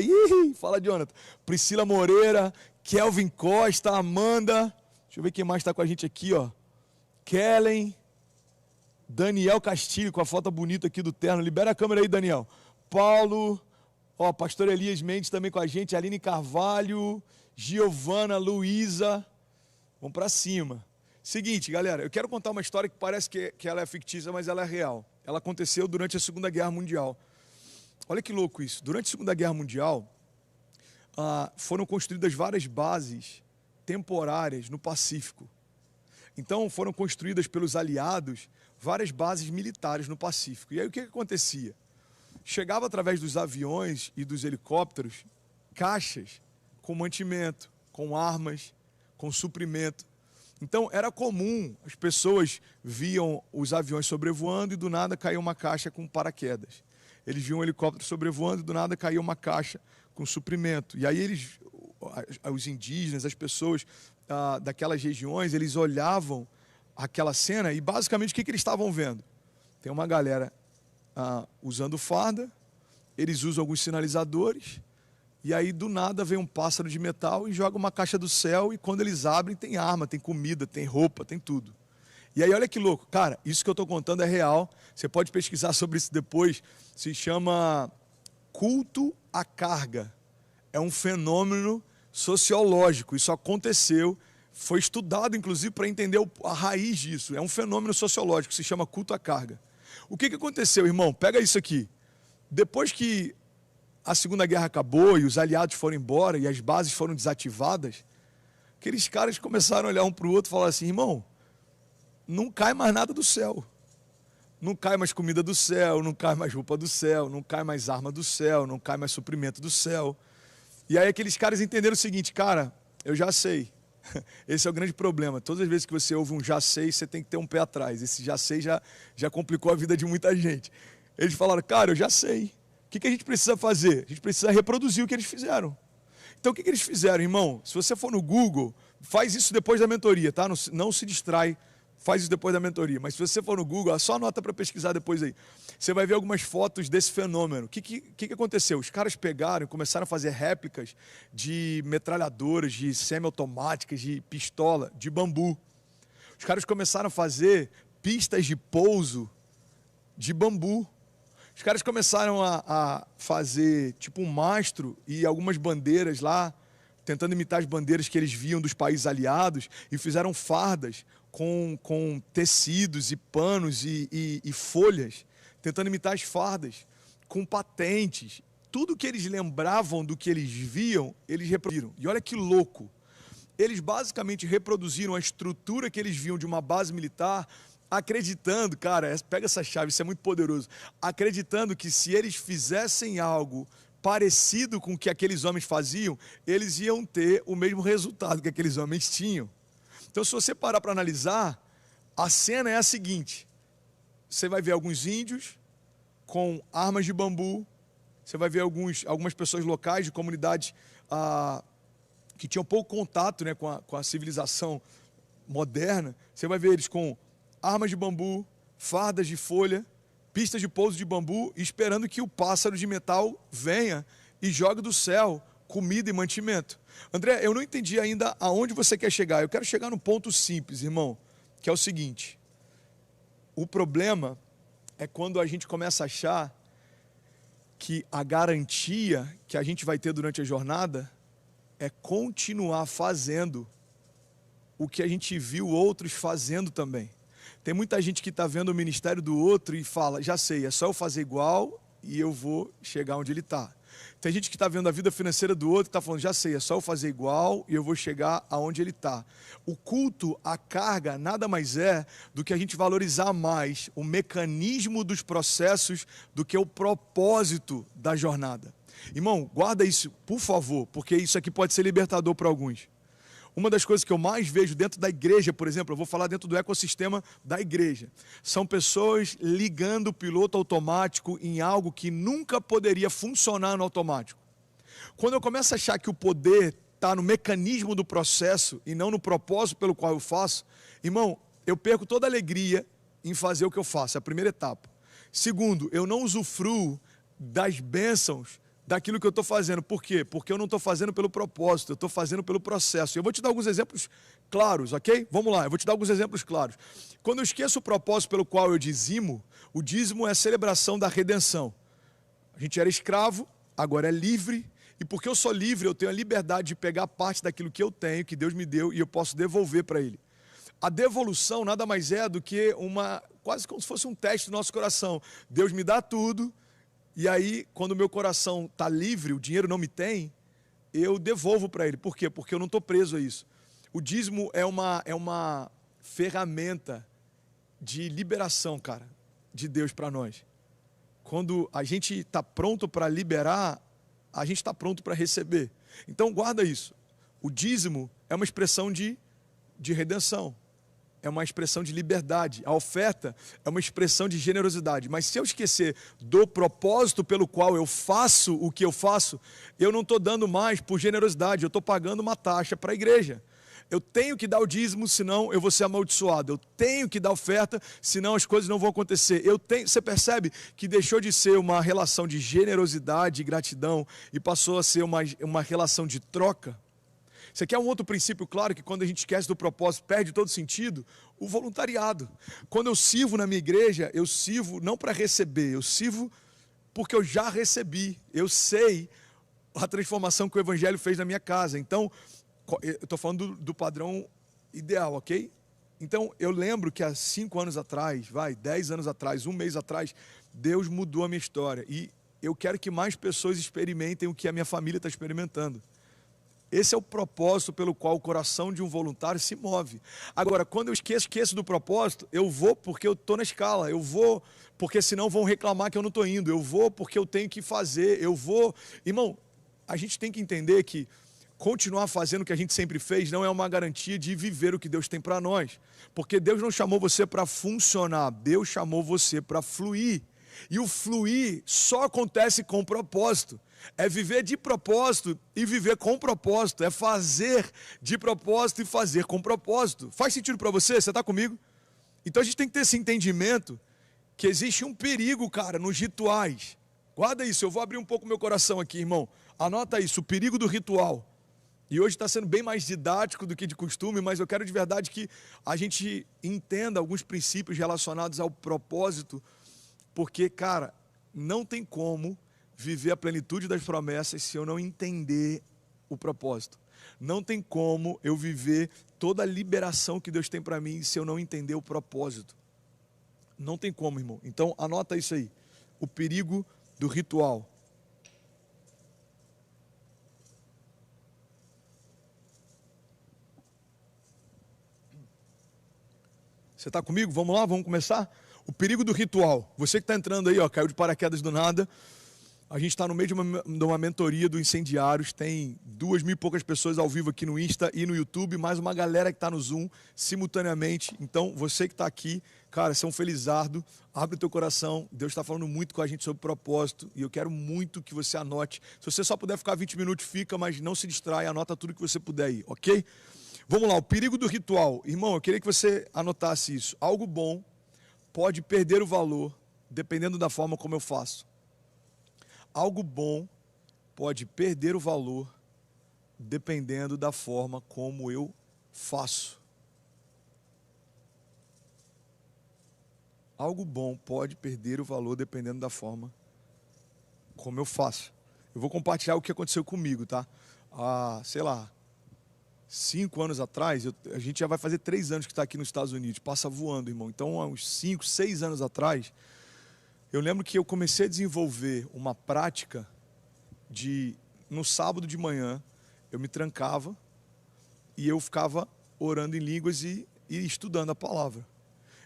fala Jonathan. Priscila Moreira, Kelvin Costa, Amanda. Deixa eu ver quem mais está com a gente aqui, ó. Kellen, Daniel Castilho, com a foto bonita aqui do terno. Libera a câmera aí, Daniel. Paulo... Ó, pastor Elias Mendes também com a gente, Aline Carvalho, Giovana, Luísa. Vamos para cima. Seguinte, galera, eu quero contar uma história que parece que ela é fictícia, mas ela é real. Ela aconteceu durante a Segunda Guerra Mundial. Olha que louco isso. Durante a Segunda Guerra Mundial, foram construídas várias bases temporárias no Pacífico. Então, foram construídas pelos aliados várias bases militares no Pacífico. E aí, o que acontecia? Chegava através dos aviões e dos helicópteros caixas com mantimento, com armas, com suprimento. Então era comum, as pessoas viam os aviões sobrevoando e do nada caía uma caixa com paraquedas. Eles viam um helicóptero sobrevoando e do nada caía uma caixa com suprimento. E aí os indígenas, as pessoas daquelas regiões, eles olhavam aquela cena e basicamente o que eles estavam vendo? Tem uma galera usando farda, eles usam alguns sinalizadores, e aí do nada vem um pássaro de metal e joga uma caixa do céu, e quando eles abrem tem arma, tem comida, tem roupa, tem tudo. E aí olha que louco, cara, isso que eu estou contando é real, você pode pesquisar sobre isso depois, se chama culto à carga. É um fenômeno sociológico, isso aconteceu, foi estudado inclusive para entender a raiz disso, é um fenômeno sociológico, se chama culto à carga. O que aconteceu, irmão? Pega isso aqui. Depois que a Segunda Guerra acabou e os aliados foram embora e as bases foram desativadas, aqueles caras começaram a olhar um para o outro e falar assim, irmão, não cai mais nada do céu. Não cai mais comida do céu, não cai mais roupa do céu, não cai mais arma do céu, não cai mais suprimento do céu. E aí aqueles caras entenderam o seguinte, cara, eu já sei. Esse é o grande problema. Todas as vezes que você ouve um já sei, você tem que ter um pé atrás. Esse já sei já complicou a vida de muita gente. Eles falaram, cara, eu já sei. O que a gente precisa fazer? A gente precisa reproduzir o que eles fizeram. Então o que eles fizeram, irmão? Se você for no Google, faz isso depois da mentoria, tá? Não se distrai, faz isso depois da mentoria. Mas se você for no Google, só anota para pesquisar depois aí. Você vai ver algumas fotos desse fenômeno. O que aconteceu? Os caras pegaram e começaram a fazer réplicas de metralhadoras, de semiautomáticas, de pistola, de bambu. Os caras começaram a fazer pistas de pouso de bambu. Os caras começaram a fazer tipo um mastro e algumas bandeiras lá, tentando imitar as bandeiras que eles viam dos países aliados, e fizeram fardas com tecidos e panos e folhas, tentando imitar as fardas, com patentes. Tudo que eles lembravam do que eles viam, eles reproduziram. E olha que louco. Eles basicamente reproduziram a estrutura que eles viam de uma base militar, acreditando, cara, pega essa chave, isso é muito poderoso, acreditando que se eles fizessem algo parecido com o que aqueles homens faziam, eles iam ter o mesmo resultado que aqueles homens tinham. Então, se você parar para analisar, a cena é a seguinte: você vai ver alguns índios com armas de bambu, você vai ver algumas pessoas locais de comunidades que tinham pouco contato, né, com a civilização moderna. Você vai ver eles com armas de bambu, fardas de folha, pistas de pouso de bambu, esperando que o pássaro de metal venha e jogue do céu comida e mantimento. André, eu não entendi ainda aonde você quer chegar. Eu quero chegar no ponto simples, irmão, que é o seguinte. O problema é quando a gente começa a achar que a garantia que a gente vai ter durante a jornada é continuar fazendo o que a gente viu outros fazendo também. Tem muita gente que está vendo o ministério do outro e fala, já sei, é só eu fazer igual e eu vou chegar onde ele está. Tem gente que está vendo a vida financeira do outro e está falando, já sei, é só eu fazer igual e eu vou chegar aonde ele está. O culto, a carga, nada mais é do que a gente valorizar mais o mecanismo dos processos do que o propósito da jornada. Irmão, guarda isso, por favor, porque isso aqui pode ser libertador para alguns. Uma das coisas que eu mais vejo dentro da igreja, por exemplo, eu vou falar dentro do ecossistema da igreja, são pessoas ligando o piloto automático em algo que nunca poderia funcionar no automático. Quando eu começo a achar que o poder está no mecanismo do processo e não no propósito pelo qual eu faço, irmão, eu perco toda a alegria em fazer o que eu faço, é a primeira etapa. Segundo, eu não usufruo das bênçãos daquilo que eu estou fazendo. Por quê? Porque eu não estou fazendo pelo propósito, eu estou fazendo pelo processo. Eu vou te dar alguns exemplos claros, ok? Vamos lá, eu vou te dar alguns exemplos claros. Quando eu esqueço o propósito pelo qual eu dizimo, o dízimo é a celebração da redenção. A gente era escravo, agora é livre, e porque eu sou livre, eu tenho a liberdade de pegar parte daquilo que eu tenho, que Deus me deu, e eu posso devolver para Ele. A devolução nada mais é do que quase como se fosse um teste do nosso coração. Deus me dá tudo, e aí, quando o meu coração está livre, o dinheiro não me tem, eu devolvo para ele. Por quê? Porque eu não estou preso a isso. O dízimo é uma ferramenta de liberação, cara, de Deus para nós. Quando a gente está pronto para liberar, a gente está pronto para receber. Então, guarda isso. O dízimo é uma expressão de redenção. É uma expressão de liberdade. A oferta é uma expressão de generosidade. Mas se eu esquecer do propósito pelo qual eu faço o que eu faço, eu não estou dando mais por generosidade, eu estou pagando uma taxa para a igreja. Eu tenho que dar o dízimo, senão eu vou ser amaldiçoado. Eu tenho que dar oferta, senão as coisas não vão acontecer. Você percebe que deixou de ser uma relação de generosidade e gratidão e passou a ser uma relação de troca? Você quer um outro princípio claro que quando a gente esquece do propósito perde todo sentido? O voluntariado. Quando eu sirvo na minha igreja, eu sirvo não para receber, eu sirvo porque eu já recebi. Eu sei a transformação que o Evangelho fez na minha casa. Então, eu estou falando do padrão ideal, ok? Então, eu lembro que há 5 anos atrás, 10 anos atrás, um mês atrás, Deus mudou a minha história. E eu quero que mais pessoas experimentem o que a minha família está experimentando. Esse é o propósito pelo qual o coração de um voluntário se move. Agora, quando eu esqueço do propósito, eu vou porque eu estou na escala, eu vou porque senão vão reclamar que eu não estou indo, eu vou porque eu tenho que fazer, eu vou... Irmão, a gente tem que entender que continuar fazendo o que a gente sempre fez não é uma garantia de viver o que Deus tem para nós. Porque Deus não chamou você para funcionar, Deus chamou você para fluir. E o fluir só acontece com propósito. É viver de propósito e viver com propósito. É fazer de propósito e fazer com propósito. Faz sentido para você? Você está comigo? Então a gente tem que ter esse entendimento que existe um perigo, cara, nos rituais. Guarda isso, eu vou abrir um pouco meu coração aqui, irmão. Anota isso, o perigo do ritual. E hoje está sendo bem mais didático do que de costume, mas eu quero de verdade que a gente entenda alguns princípios relacionados ao propósito, porque, cara, não tem como viver a plenitude das promessas se eu não entender o propósito. Não tem como eu viver toda a liberação que Deus tem para mim se eu não entender o propósito. Não tem como, irmão. Então, anota isso aí. O perigo do ritual. Você está comigo? Vamos lá, vamos começar? O perigo do ritual. Você que está entrando aí, ó, caiu de paraquedas do nada. A gente está no meio de uma mentoria do Incendiários, tem 2.000 e poucas pessoas ao vivo aqui no Insta e no YouTube, mais uma galera que está no Zoom simultaneamente. Então, você que está aqui, cara, você é um felizardo, abre o teu coração, Deus está falando muito com a gente sobre propósito e eu quero muito que você anote. Se você só puder ficar 20 minutos, fica, mas não se distraia, anota tudo que você puder aí, ok? Vamos lá, o perigo do ritual. Irmão, eu queria que você anotasse isso. Algo bom pode perder o valor dependendo da forma como eu faço. Algo bom pode perder o valor dependendo da forma como eu faço. Algo bom pode perder o valor dependendo da forma como eu faço. Eu vou compartilhar o que aconteceu comigo, tá? Sei lá, 5 anos atrás, a gente já vai fazer 3 anos que está aqui nos Estados Unidos, passa voando, irmão. Então, há uns 5, 6 anos atrás, eu lembro que eu comecei a desenvolver uma prática no sábado de manhã, eu me trancava e eu ficava orando em línguas e estudando a palavra.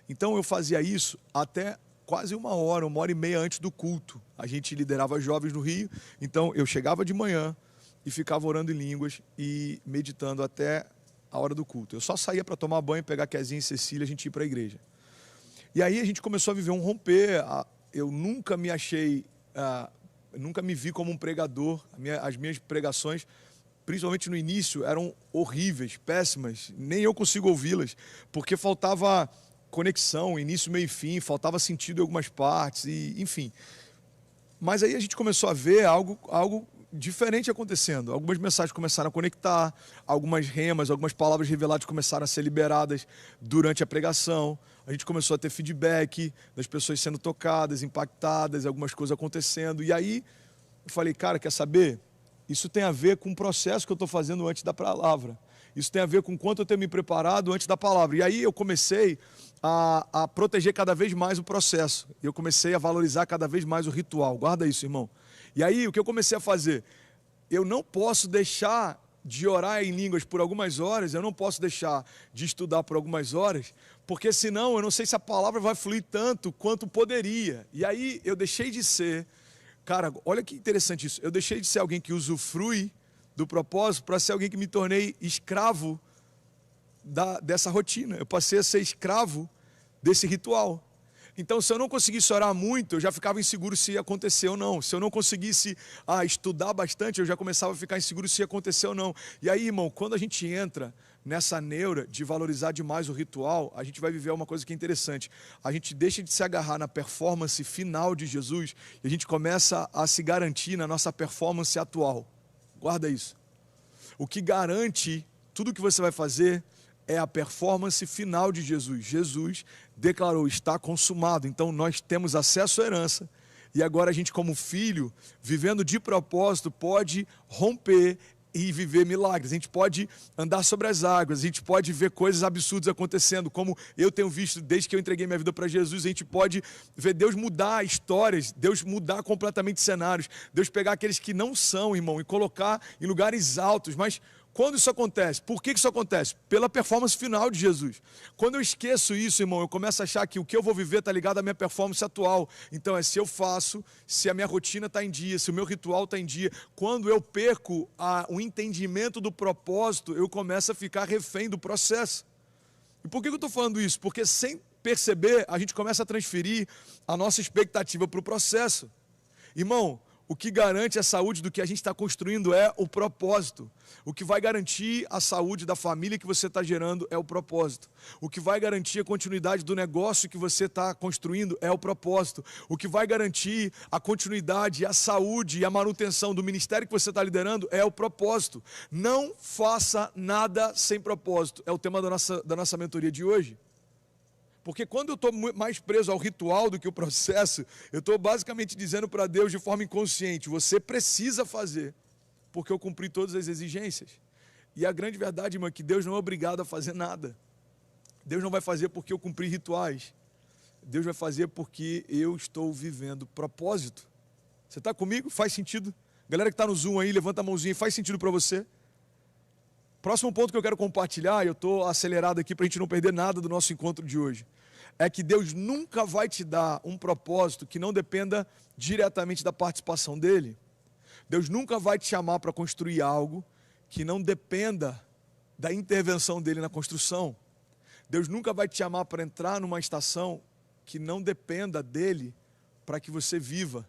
Então, eu fazia isso até quase 1 hora e meia antes do culto. A gente liderava jovens no Rio, então eu chegava de manhã e ficava orando em línguas e meditando até a hora do culto. Eu só saía para tomar banho, pegar Kezinha e Cecília, a gente ir para a igreja. E aí a gente começou a viver um romper. Eu nunca me achei, nunca me vi como um pregador. As minhas pregações, principalmente no início, eram horríveis, péssimas. Nem eu consigo ouvi-las, porque faltava conexão, início, meio e fim, faltava sentido em algumas partes, e enfim. Mas aí a gente começou a ver algo diferente acontecendo. Algumas mensagens começaram a conectar, algumas remas, algumas palavras reveladas começaram a ser liberadas durante a pregação. A gente começou a ter feedback das pessoas sendo tocadas, impactadas, algumas coisas acontecendo. E aí eu falei, cara, quer saber? Isso tem a ver com o processo que eu estou fazendo antes da palavra. Isso tem a ver com quanto eu tenho me preparado antes da palavra. E aí eu comecei a proteger cada vez mais o processo. Eu comecei a valorizar cada vez mais o ritual. Guarda isso, irmão. E aí o que eu comecei a fazer? Eu não posso deixar de orar em línguas por algumas horas, eu não posso deixar de estudar por algumas horas, porque senão eu não sei se a palavra vai fluir tanto quanto poderia. E aí eu deixei de ser, cara, olha que interessante isso, eu deixei de ser alguém que usufrui do propósito para ser alguém que me tornei escravo dessa rotina. Eu passei a ser escravo desse ritual. Então, se eu não conseguisse orar muito, eu já ficava inseguro se ia acontecer ou não. Se eu não conseguisse estudar bastante, eu já começava a ficar inseguro se ia acontecer ou não. E aí, irmão, quando a gente entra nessa neura de valorizar demais o ritual, a gente vai viver uma coisa que é interessante. A gente deixa de se agarrar na performance final de Jesus e a gente começa a se garantir na nossa performance atual. Guarda isso. O que garante tudo o que você vai fazer é a performance final de Jesus. Jesus declarou, está consumado. Então nós temos acesso à herança. E agora a gente, como filho, vivendo de propósito, pode romper e viver milagres. A gente pode andar sobre as águas, a gente pode ver coisas absurdas acontecendo, como eu tenho visto desde que eu entreguei minha vida para Jesus. A gente pode ver Deus mudar histórias, Deus mudar completamente cenários, Deus pegar aqueles que não são, irmão, e colocar em lugares altos. Mas quando isso acontece? Por que isso acontece? Pela performance final de Jesus. Quando eu esqueço isso, irmão, eu começo a achar que o que eu vou viver está ligado à minha performance atual. Então se eu faço, se a minha rotina está em dia, se o meu ritual está em dia. Quando eu perco o entendimento do propósito, eu começo a ficar refém do processo. E por que eu estou falando isso? Porque sem perceber, a gente começa a transferir a nossa expectativa para o processo. Irmão, o que garante a saúde do que a gente está construindo é o propósito. O que vai garantir a saúde da família que você está gerando é o propósito. O que vai garantir a continuidade do negócio que você está construindo é o propósito. O que vai garantir a continuidade, a saúde e a manutenção do ministério que você está liderando é o propósito. Não faça nada sem propósito. É o tema da nossa mentoria de hoje. Porque quando eu estou mais preso ao ritual do que o processo, eu estou basicamente dizendo para Deus de forma inconsciente, você precisa fazer, porque eu cumpri todas as exigências. E a grande verdade, irmão, é que Deus não é obrigado a fazer nada. Deus não vai fazer porque eu cumpri rituais. Deus vai fazer porque eu estou vivendo propósito. Você está comigo? Faz sentido? Galera que está no Zoom aí, levanta a mãozinha. Faz sentido para você? Próximo ponto que eu quero compartilhar, eu estou acelerado aqui para a gente não perder nada do nosso encontro de hoje, é que Deus nunca vai te dar um propósito que não dependa diretamente da participação dEle. Deus nunca vai te chamar para construir algo que não dependa da intervenção dEle na construção. Deus nunca vai te chamar para entrar numa estação que não dependa dEle para que você viva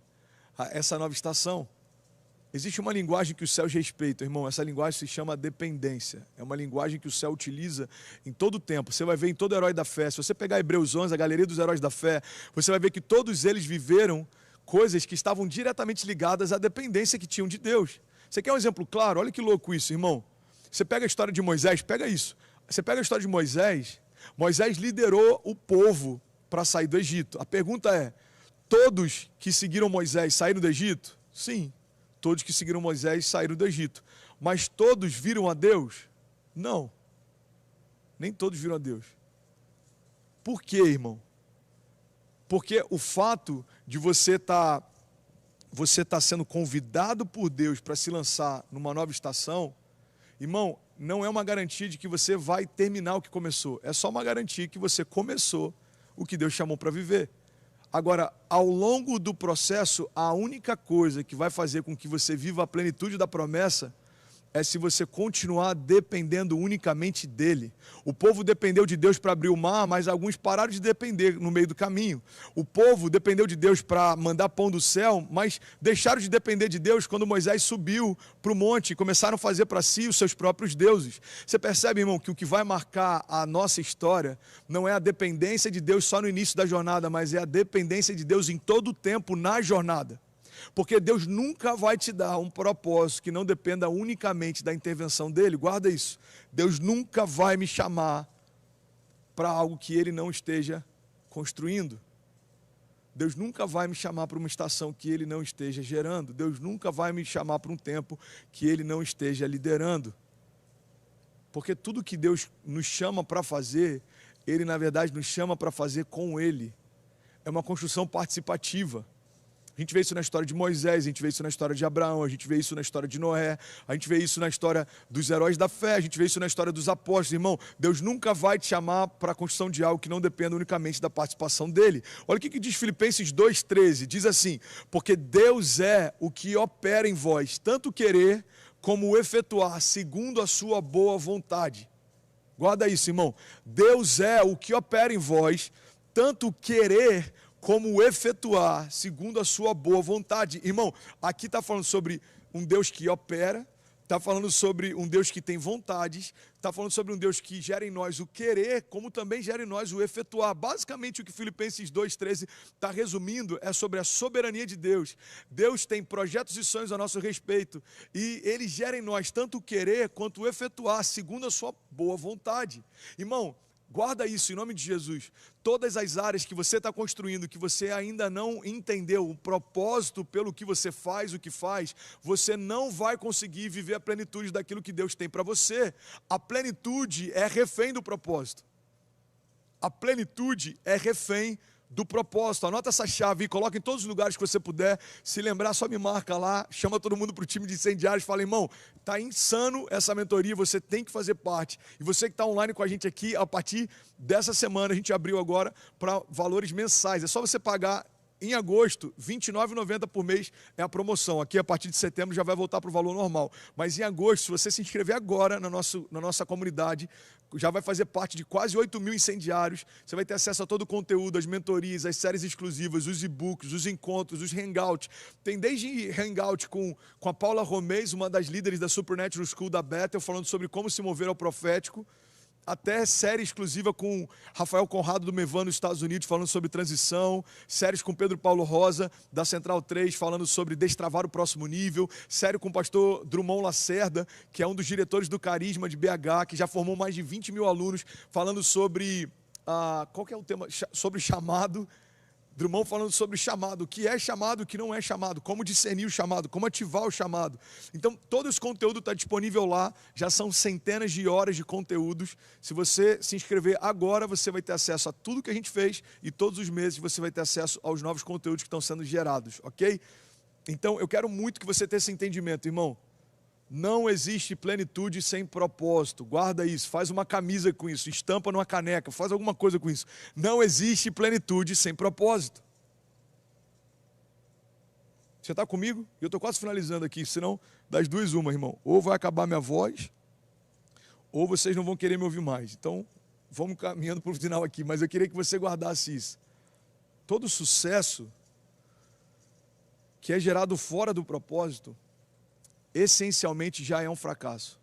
essa nova estação. Existe uma linguagem que os céus respeitam, irmão. Essa linguagem se chama dependência. É uma linguagem que o céu utiliza em todo o tempo. Você vai ver em todo herói da fé. Se você pegar Hebreus 11, a galeria dos heróis da fé, você vai ver que todos eles viveram coisas que estavam diretamente ligadas à dependência que tinham de Deus. Você quer um exemplo claro? Olha que louco isso, irmão. Você pega a história de Moisés, pega isso. Você pega a história de Moisés, Moisés liderou o povo para sair do Egito. A pergunta é, todos que seguiram Moisés saíram do Egito? Sim, todos que seguiram Moisés saíram do Egito. Mas todos viram a Deus? Não. Nem todos viram a Deus. Por quê, irmão? Porque o fato de você tá sendo convidado por Deus para se lançar numa nova estação, irmão, não é uma garantia de que você vai terminar o que começou. É só uma garantia que você começou o que Deus chamou para viver. Agora, ao longo do processo, a única coisa que vai fazer com que você viva a plenitude da promessa é se você continuar dependendo unicamente dele. O povo dependeu de Deus para abrir o mar, mas alguns pararam de depender no meio do caminho. O povo dependeu de Deus para mandar pão do céu, mas deixaram de depender de Deus quando Moisés subiu para o monte e começaram a fazer para si os seus próprios deuses. Você percebe, irmão, que o que vai marcar a nossa história não é a dependência de Deus só no início da jornada, mas é a dependência de Deus em todo o tempo na jornada. Porque Deus nunca vai te dar um propósito que não dependa unicamente da intervenção dele. Guarda isso. Deus nunca vai me chamar para algo que ele não esteja construindo. Deus nunca vai me chamar para uma estação que ele não esteja gerando. Deus nunca vai me chamar para um tempo que ele não esteja liderando. Porque tudo que Deus nos chama para fazer, ele na verdade nos chama para fazer com ele. É uma construção participativa. A gente vê isso na história de Moisés, a gente vê isso na história de Abraão, a gente vê isso na história de Noé, a gente vê isso na história dos heróis da fé, a gente vê isso na história dos apóstolos. Irmão, Deus nunca vai te chamar para a construção de algo que não dependa unicamente da participação dele. Olha o que diz Filipenses 2,13, diz assim, porque Deus é o que opera em vós, tanto querer como o efetuar, segundo a sua boa vontade. Guarda isso, irmão. Deus é o que opera em vós, tanto querer como efetuar, segundo a sua boa vontade. Irmão, aqui está falando sobre um Deus que opera, está falando sobre um Deus que tem vontades, está falando sobre um Deus que gera em nós o querer, como também gera em nós o efetuar. Basicamente, o que Filipenses 2,13 está resumindo é sobre a soberania de Deus. Deus tem projetos e sonhos a nosso respeito, e ele gera em nós tanto o querer quanto o efetuar, segundo a sua boa vontade. Irmão, guarda isso em nome de Jesus. Todas as áreas que você está construindo, que você ainda não entendeu o propósito pelo que você faz, o que faz, você não vai conseguir viver a plenitude daquilo que Deus tem para você. A plenitude é refém do propósito. A plenitude é refém do propósito. Anota essa chave e coloca em todos os lugares que você puder. Se lembrar, só me marca lá, chama todo mundo para o time de incendiários, fala, irmão, está insano essa mentoria, você tem que fazer parte. E você que está online com a gente aqui, a partir dessa semana, a gente abriu agora para valores mensais. É só você pagar em agosto, R$ 29,90 por mês é a promoção. Aqui, a partir de setembro, já vai voltar para o valor normal. Mas em agosto, se você se inscrever agora na nossa comunidade, já vai fazer parte de quase 8 mil incendiários. Você vai ter acesso a todo o conteúdo, as mentorias, as séries exclusivas, os e-books, os encontros, os hangouts. Tem desde hangout com a Paula Romez, uma das líderes da Supernatural School da Bethel, falando sobre como se mover ao profético, até série exclusiva com Rafael Conrado do Mevan nos Estados Unidos, falando sobre transição, séries com Pedro Paulo Rosa, da Central 3, falando sobre destravar o próximo nível, série com o pastor Drummond Lacerda, que é um dos diretores do Carisma de BH, que já formou mais de 20 mil alunos, falando sobre, qual que é o tema? Sobre chamado. Drummond falando sobre chamado, o que é chamado, o que não é chamado, como discernir o chamado, como ativar o chamado. Então, todo esse conteúdo está disponível lá, já são centenas de horas de conteúdos. Se você se inscrever agora, você vai ter acesso a tudo que a gente fez e todos os meses você vai ter acesso aos novos conteúdos que estão sendo gerados, ok? Então, eu quero muito que você tenha esse entendimento, irmão. Não existe plenitude sem propósito. Guarda isso, faz uma camisa com isso, estampa numa caneca, faz alguma coisa com isso. Não existe plenitude sem propósito. Você está comigo? Eu estou quase finalizando aqui, senão das duas uma, irmão. Ou vai acabar minha voz, ou vocês não vão querer me ouvir mais. Então, vamos caminhando para o final aqui, mas eu queria que você guardasse isso. Todo sucesso que é gerado fora do propósito, essencialmente já é um fracasso.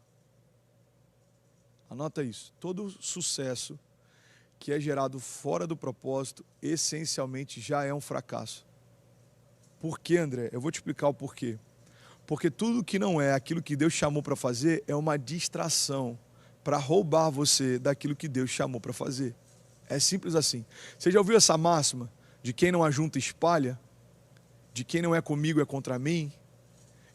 Anota isso. Todo sucesso que é gerado fora do propósito, essencialmente já é um fracasso. Por quê, André? Eu vou te explicar o porquê. Porque tudo que não é aquilo que Deus chamou para fazer é uma distração para roubar você daquilo que Deus chamou para fazer. É simples assim. Você já ouviu essa máxima? De quem não ajunta espalha? De quem não é comigo é contra mim?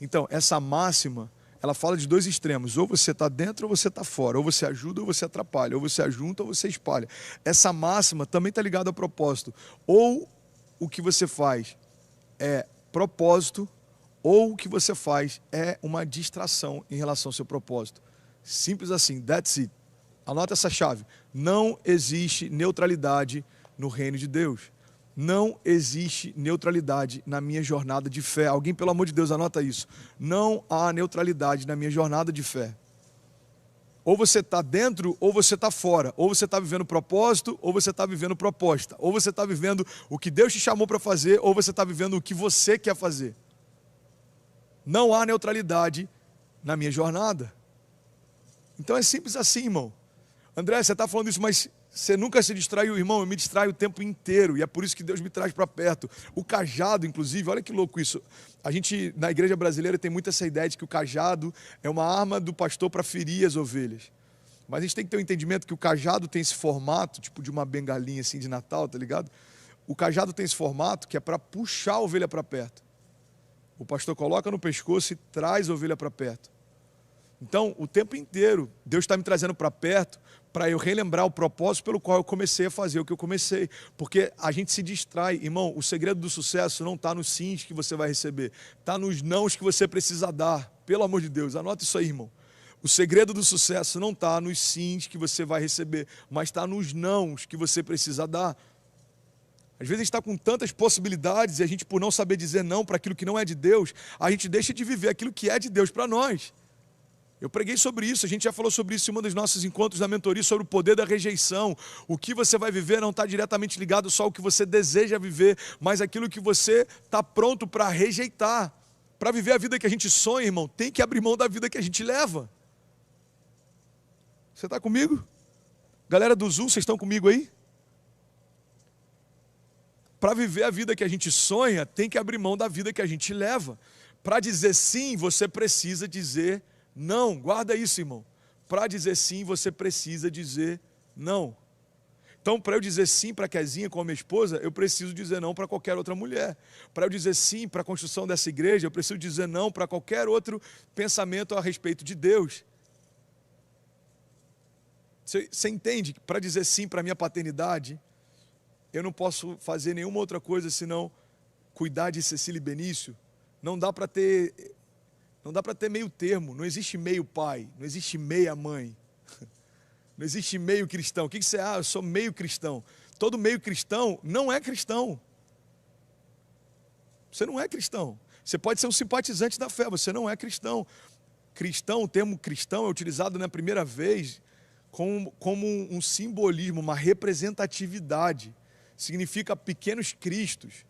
Então, essa máxima, ela fala de dois extremos. Ou você está dentro ou você está fora. Ou você ajuda ou você atrapalha. Ou você ajunta ou você espalha. Essa máxima também está ligada ao propósito. Ou o que você faz é propósito, ou o que você faz é uma distração em relação ao seu propósito. Simples assim, that's it. Anota essa chave. Não existe neutralidade no reino de Deus. Não existe neutralidade na minha jornada de fé. Alguém, pelo amor de Deus, anota isso. Não há neutralidade na minha jornada de fé. Ou você está dentro, ou você está fora. Ou você está vivendo propósito, ou você está vivendo proposta. Ou você está vivendo o que Deus te chamou para fazer, ou você está vivendo o que você quer fazer. Não há neutralidade na minha jornada. Então é simples assim, irmão. André, você está falando isso, mas você nunca se distraiu, irmão. Eu me distraio o tempo inteiro e é por isso que Deus me traz para perto. O cajado, inclusive, olha que louco isso. A gente, na igreja brasileira, tem muito essa ideia de que o cajado é uma arma do pastor para ferir as ovelhas. Mas a gente tem que ter um entendimento que o cajado tem esse formato, tipo de uma bengalinha assim de Natal, tá ligado? O cajado tem esse formato que é para puxar a ovelha para perto. O pastor coloca no pescoço e traz a ovelha para perto. Então, o tempo inteiro, Deus está me trazendo para perto para eu relembrar o propósito pelo qual eu comecei a fazer o que eu comecei. Porque a gente se distrai. Irmão, o segredo do sucesso não está nos sims que você vai receber. Está nos nãos que você precisa dar. Pelo amor de Deus, anota isso aí, irmão. O segredo do sucesso não está nos sims que você vai receber, mas está nos nãos que você precisa dar. Às vezes a gente está com tantas possibilidades e a gente, por não saber dizer não para aquilo que não é de Deus, a gente deixa de viver aquilo que é de Deus para nós. Eu preguei sobre isso, a gente já falou sobre isso em um dos nossos encontros da mentoria, sobre o poder da rejeição. O que você vai viver não está diretamente ligado só ao que você deseja viver, mas aquilo que você está pronto para rejeitar. Para viver a vida que a gente sonha, irmão, tem que abrir mão da vida que a gente leva. Você está comigo? Galera do Zoom, vocês estão comigo aí? Para viver a vida que a gente sonha, tem que abrir mão da vida que a gente leva. Para dizer sim, você precisa dizer não. Guarda isso, irmão. Para dizer sim, você precisa dizer não. Então, para eu dizer sim para a Kezinha como minha esposa, eu preciso dizer não para qualquer outra mulher. Para eu dizer sim para a construção dessa igreja, eu preciso dizer não para qualquer outro pensamento a respeito de Deus. Você entende que para dizer sim para a minha paternidade, eu não posso fazer nenhuma outra coisa senão cuidar de Cecília e Benício? Não dá para ter meio termo, não existe meio pai, não existe meia mãe, não existe meio cristão. O que você eu sou meio cristão. Todo meio cristão não é cristão. Você não é cristão. Você pode ser um simpatizante da fé, você não é cristão. Cristão, o termo cristão é utilizado na primeira vez como um simbolismo, uma representatividade. Significa pequenos cristos.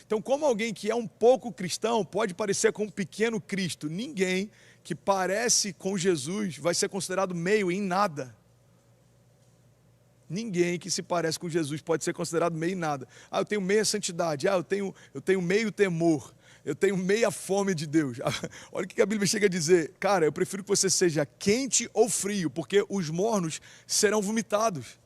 Então, como alguém que é um pouco cristão pode parecer com um pequeno Cristo? Ninguém que parece com Jesus vai ser considerado meio em nada. Ninguém que se parece com Jesus pode ser considerado meio em nada. Eu tenho meia santidade. Eu tenho meio temor. Eu tenho meia fome de Deus. Olha o que a Bíblia chega a dizer. Cara, eu prefiro que você seja quente ou frio, porque os mornos serão vomitados.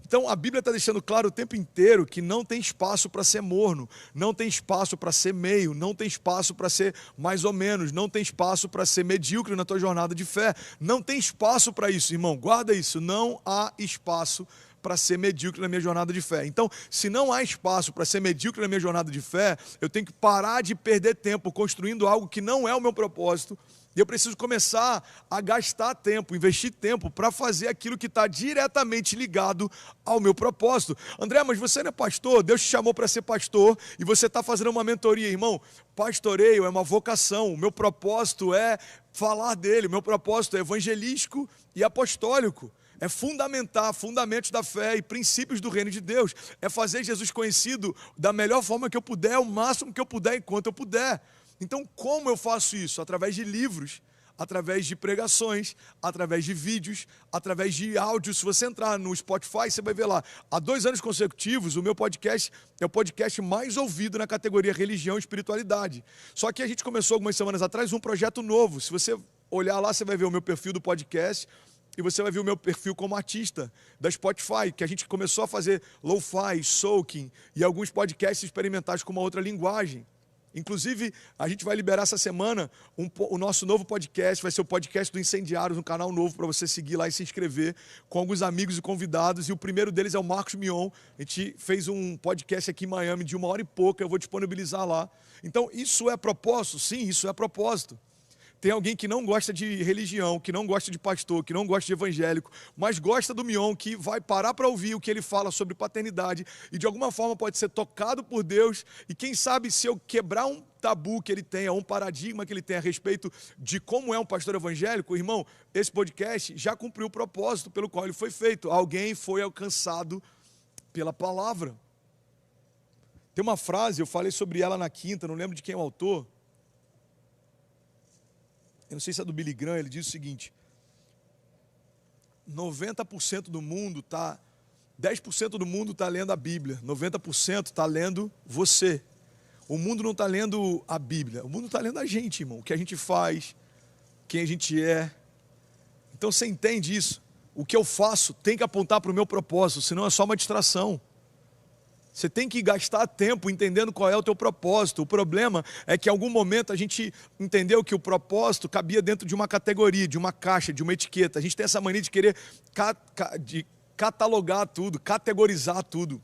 Então, a Bíblia está deixando claro o tempo inteiro que não tem espaço para ser morno, não tem espaço para ser meio, não tem espaço para ser mais ou menos, não tem espaço para ser medíocre na tua jornada de fé. Não tem espaço para isso, irmão. Guarda isso. Não há espaço para ser medíocre na minha jornada de fé. Então, se não há espaço para ser medíocre na minha jornada de fé, eu tenho que parar de perder tempo construindo algo que não é o meu propósito. E eu preciso começar a gastar tempo, investir tempo para fazer aquilo que está diretamente ligado ao meu propósito. André, mas você não é pastor? Deus te chamou para ser pastor e você está fazendo uma mentoria. Irmão, pastoreio é uma vocação. O meu propósito é falar dele. O meu propósito é evangelístico e apostólico. É fundamentar fundamentos da fé e princípios do reino de Deus. É fazer Jesus conhecido da melhor forma que eu puder, o máximo que eu puder, enquanto eu puder. Então, como eu faço isso? Através de livros, através de pregações, através de vídeos, através de áudio. Se você entrar no Spotify, você vai ver lá. Há 2 anos consecutivos, o meu podcast é o podcast mais ouvido na categoria religião e espiritualidade. Só que a gente começou algumas semanas atrás um projeto novo. Se você olhar lá, você vai ver o meu perfil do podcast e você vai ver o meu perfil como artista da Spotify, que a gente começou a fazer lo-fi, soaking e alguns podcasts experimentais com uma outra linguagem. Inclusive, a gente vai liberar essa semana o nosso novo podcast, vai ser o podcast do Incendiários, um canal novo para você seguir lá e se inscrever, com alguns amigos e convidados, e o primeiro deles é o Marcos Mion. A gente fez um podcast aqui em Miami de 1 hora e pouca, eu vou disponibilizar lá. Então, isso é propósito? Sim, isso é propósito. Tem alguém que não gosta de religião, que não gosta de pastor, que não gosta de evangélico, mas gosta do Mion, que vai parar para ouvir o que ele fala sobre paternidade e de alguma forma pode ser tocado por Deus. E quem sabe se eu quebrar um tabu que ele tenha, um paradigma que ele tenha a respeito de como é um pastor evangélico, irmão, esse podcast já cumpriu o propósito pelo qual ele foi feito. Alguém foi alcançado pela palavra. Tem uma frase, eu falei sobre ela na quinta, não lembro de quem é o autor. Eu não sei se é do Billy Graham, ele diz o seguinte: 90% do mundo está, 10% do mundo está lendo a Bíblia, 90% está lendo você. O mundo não está lendo a Bíblia, o mundo está lendo a gente, irmão. O que a gente faz, quem a gente é. Então você entende isso? O que eu faço tem que apontar para o meu propósito, senão é só uma distração. Você tem que gastar tempo entendendo qual é o teu propósito. O problema é que em algum momento a gente entendeu que o propósito cabia dentro de uma categoria, de uma caixa, de uma etiqueta. A gente tem essa mania de querer de catalogar tudo, categorizar tudo.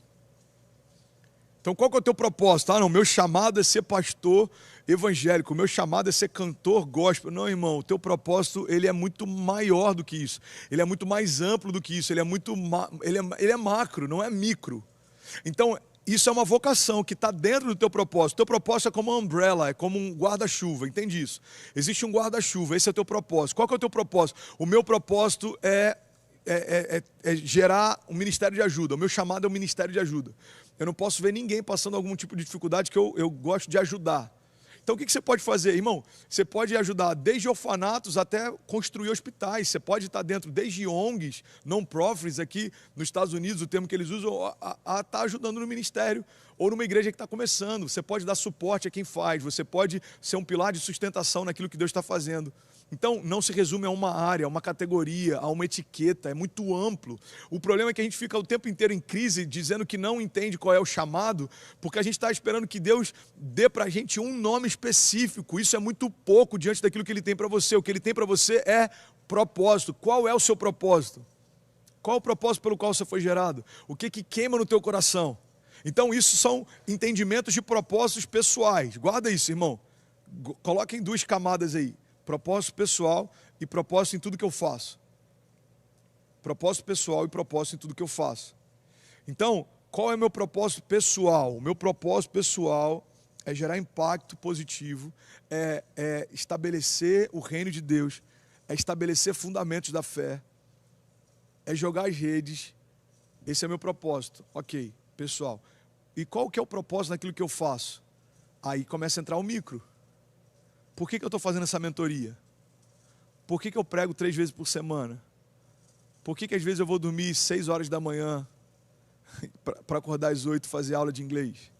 Então qual que é o teu propósito? Não, meu chamado é ser pastor evangélico, o meu chamado é ser cantor gospel. Não, irmão, o teu propósito ele é muito maior do que isso. Ele é muito mais amplo do que isso. Ele é macro, não é micro. Então, isso é uma vocação que está dentro do teu propósito. O teu propósito é como uma umbrella, é como um guarda-chuva, entende isso? Existe um guarda-chuva, esse é o teu propósito. Qual que é o teu propósito? O meu propósito é gerar um ministério de ajuda. O meu chamado é um ministério de ajuda. Eu não posso ver ninguém passando algum tipo de dificuldade que eu gosto de ajudar. Então o que você pode fazer, irmão? Você pode ajudar desde orfanatos até construir hospitais. Você pode estar dentro desde ONGs, non-profits aqui nos Estados Unidos, o termo que eles usam, a estar ajudando no ministério ou numa igreja que está começando. Você pode dar suporte a quem faz. Você pode ser um pilar de sustentação naquilo que Deus está fazendo. Então, não se resume a uma área, a uma categoria, a uma etiqueta, é muito amplo. O problema é que a gente fica o tempo inteiro em crise, dizendo que não entende qual é o chamado, porque a gente está esperando que Deus dê para a gente um nome específico. Isso é muito pouco diante daquilo que Ele tem para você. O que Ele tem para você é propósito. Qual é o seu propósito? Qual é o propósito pelo qual você foi gerado? O que queima no teu coração? Então, isso são entendimentos de propósitos pessoais. Guarda isso, irmão. Coloca em 2 camadas aí. Propósito pessoal e propósito em tudo que eu faço. Propósito pessoal e propósito em tudo que eu faço. Então, qual é o meu propósito pessoal? O meu propósito pessoal é gerar impacto positivo, é estabelecer o reino de Deus, é estabelecer fundamentos da fé, é jogar as redes. Esse é o meu propósito. Ok, pessoal. E qual que é o propósito naquilo que eu faço? Aí começa a entrar o micro. Por que eu estou fazendo essa mentoria? Por que eu prego 3 vezes por semana? Por que às vezes eu vou dormir 6 horas da manhã para acordar às 8 e fazer aula de inglês?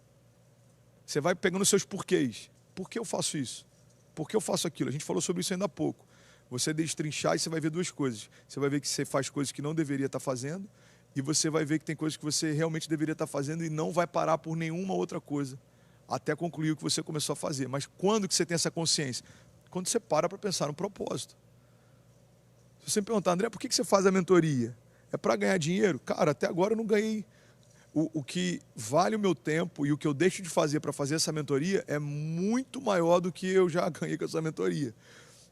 Você vai pegando os seus porquês. Por que eu faço isso? Por que eu faço aquilo? A gente falou sobre isso ainda há pouco. Você destrinchar e você vai ver 2 coisas. Você vai ver que você faz coisas que não deveria estar fazendo e você vai ver que tem coisas que você realmente deveria estar fazendo e não vai parar por nenhuma outra coisa até concluir o que você começou a fazer. Mas quando que você tem essa consciência? Quando você para pensar no propósito. Se você me perguntar, André, por que você faz a mentoria? É para ganhar dinheiro? Cara, até agora eu não ganhei. O que vale o meu tempo e o que eu deixo de fazer para fazer essa mentoria é muito maior do que eu já ganhei com essa mentoria.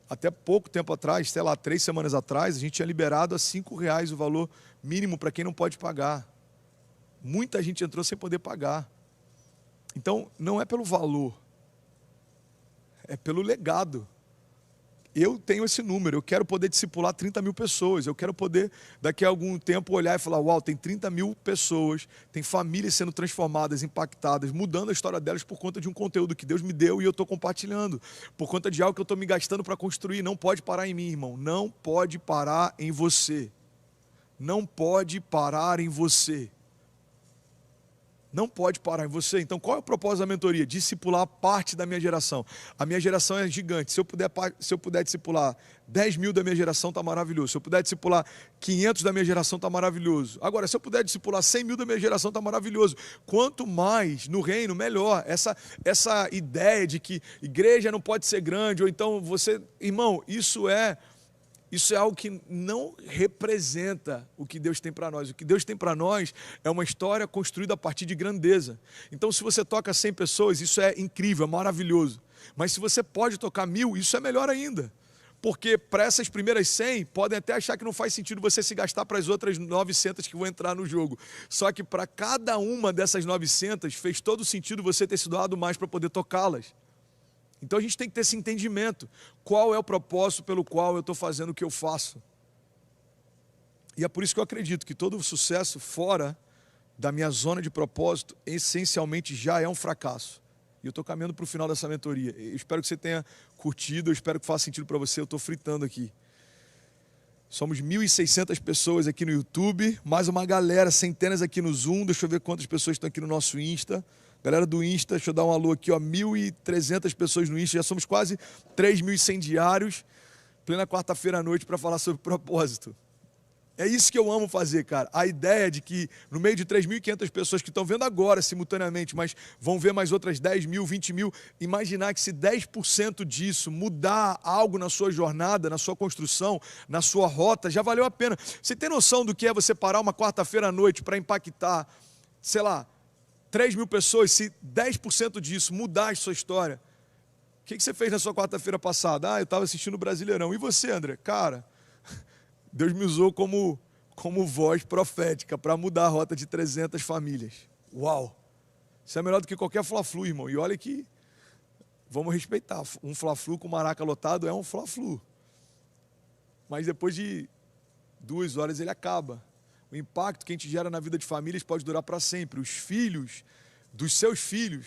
Até pouco tempo atrás, sei lá, 3 semanas atrás, a gente tinha liberado a R$5 o valor mínimo para quem não pode pagar. Muita gente entrou sem poder pagar. Então, não é pelo valor, é pelo legado. Eu tenho esse número, eu quero poder discipular 30 mil pessoas, eu quero poder, daqui a algum tempo, olhar e falar, uau, tem 30 mil pessoas, tem famílias sendo transformadas, impactadas, mudando a história delas por conta de um conteúdo que Deus me deu e eu estou compartilhando, por conta de algo que eu estou me gastando para construir. Não pode parar em mim, irmão, não pode parar em você, não pode parar em você. Não pode parar em você. Então, qual é o propósito da mentoria? Discipular parte da minha geração. A minha geração é gigante. Se eu puder discipular 10 mil da minha geração, está maravilhoso. Se eu puder discipular 500 da minha geração, está maravilhoso. Agora, se eu puder discipular 100 mil da minha geração, está maravilhoso. Quanto mais no reino, melhor. Essa ideia de que igreja não pode ser grande, ou então você... Irmão, isso é algo que não representa o que Deus tem para nós. O que Deus tem para nós é uma história construída a partir de grandeza. Então, se você toca 100 pessoas, isso é incrível, é maravilhoso. Mas se você pode tocar 1000, isso é melhor ainda. Porque para essas primeiras 100, podem até achar que não faz sentido você se gastar para as outras 900 que vão entrar no jogo. Só que para cada uma dessas 900, fez todo sentido você ter se doado mais para poder tocá-las. Então a gente tem que ter esse entendimento. Qual é o propósito pelo qual eu estou fazendo o que eu faço? E é por isso que eu acredito que todo sucesso fora da minha zona de propósito, essencialmente já é um fracasso. E eu estou caminhando para o final dessa mentoria. Eu espero que você tenha curtido, eu espero que faça sentido para você. Eu estou fritando aqui. Somos 1.600 pessoas aqui no YouTube, mais uma galera, centenas aqui no Zoom. Deixa eu ver quantas pessoas estão aqui no nosso Insta. Galera do Insta, deixa eu dar um alô aqui, ó, 1.300 pessoas no Insta, já somos quase 3.100 diários, plena quarta-feira à noite para falar sobre propósito. É isso que eu amo fazer, cara. A ideia de que no meio de 3.500 pessoas que estão vendo agora simultaneamente, mas vão ver mais outras 10 mil, 20 mil, imaginar que se 10% disso mudar algo na sua jornada, na sua construção, na sua rota, já valeu a pena. Você tem noção do que é você parar uma quarta-feira à noite para impactar, sei lá, 3 mil pessoas, se 10% disso mudar a sua história? O que você fez na sua quarta-feira passada? Eu estava assistindo o Brasileirão. E você, André? Cara, Deus me usou como voz profética para mudar a rota de 300 famílias. Uau! Isso é melhor do que qualquer Fla-Flu, irmão. E olha que, vamos respeitar, um Fla-Flu com Maraca lotado é um Fla-Flu. Mas depois de 2 horas ele acaba. O impacto que a gente gera na vida de famílias pode durar para sempre. Os filhos dos seus filhos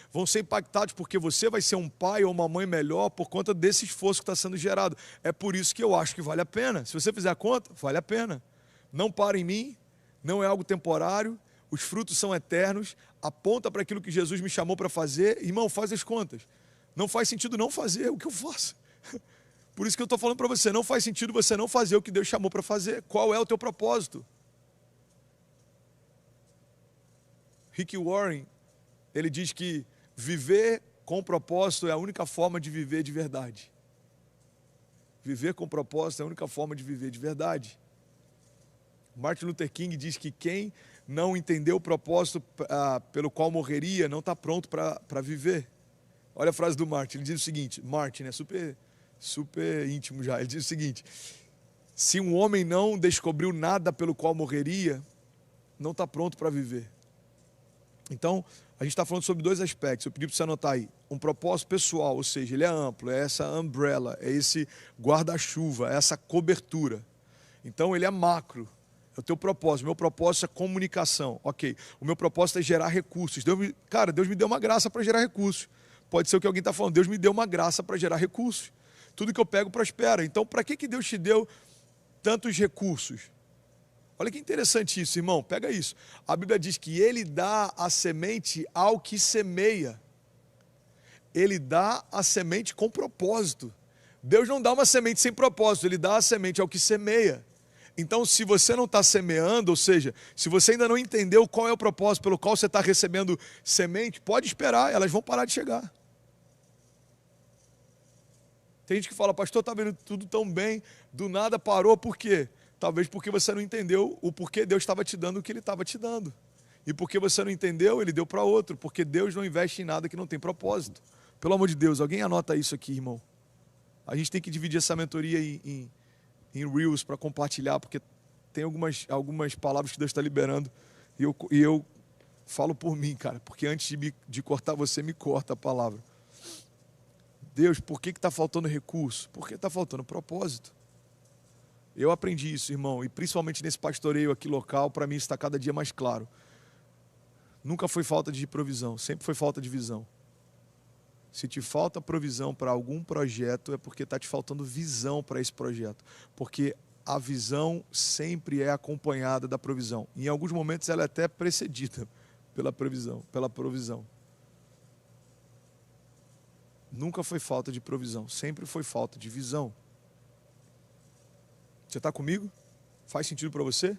vão ser impactados porque você vai ser um pai ou uma mãe melhor por conta desse esforço que está sendo gerado. É por isso que eu acho que vale a pena. Se você fizer a conta, vale a pena. Não para em mim, não é algo temporário, os frutos são eternos, aponta para aquilo que Jesus me chamou para fazer. Irmão, faz as contas. Não faz sentido não fazer o que eu faço. Por isso que eu estou falando para você, não faz sentido você não fazer o que Deus chamou para fazer. Qual é o teu propósito? Rick Warren, ele diz que viver com propósito é a única forma de viver de verdade. Viver com propósito é a única forma de viver de verdade. Martin Luther King diz que quem não entendeu o propósito pelo qual morreria não está pronto para viver. Olha a frase do Martin, ele diz o seguinte, Martin é super íntimo já, ele diz o seguinte: se um homem não descobriu nada pelo qual morreria, não está pronto para viver. Então, a gente está falando sobre 2 aspectos. Eu pedi para você anotar aí. Um propósito pessoal, ou seja, ele é amplo, é essa umbrella, é esse guarda-chuva, é essa cobertura. Então, ele é macro, é o teu propósito. Meu propósito é comunicação. Ok, o meu propósito é gerar recursos. Deus me deu uma graça para gerar recursos. Pode ser o que alguém está falando. Deus me deu uma graça para gerar recursos. Tudo que eu pego prospera. Então, para que Deus te deu tantos recursos? Olha que interessante isso, irmão, pega isso. A Bíblia diz que ele dá a semente ao que semeia. Ele dá a semente com propósito. Deus não dá uma semente sem propósito, ele dá a semente ao que semeia. Então, se você não está semeando, ou seja, se você ainda não entendeu qual é o propósito pelo qual você está recebendo semente, pode esperar, elas vão parar de chegar. Tem gente que fala, pastor, está vendo tudo tão bem, do nada parou, por quê? Talvez porque você não entendeu o porquê Deus estava te dando o que Ele estava te dando. E porque você não entendeu, Ele deu para outro. Porque Deus não investe em nada que não tem propósito. Pelo amor de Deus, alguém anota isso aqui, irmão. A gente tem que dividir essa mentoria em Reels para compartilhar, porque tem algumas palavras que Deus está liberando. E eu falo por mim, cara. Porque antes de cortar você, me corta a palavra. Deus, por que está faltando recurso? Porque está faltando propósito. Eu aprendi isso, irmão, e principalmente nesse pastoreio aqui local, para mim está cada dia mais claro. Nunca foi falta de provisão, sempre foi falta de visão. Se te falta provisão para algum projeto, é porque está te faltando visão para esse projeto. Porque a visão sempre é acompanhada da provisão. Em alguns momentos ela é até precedida pela provisão. Nunca foi falta de provisão, sempre foi falta de visão. Você está comigo? Faz sentido para você?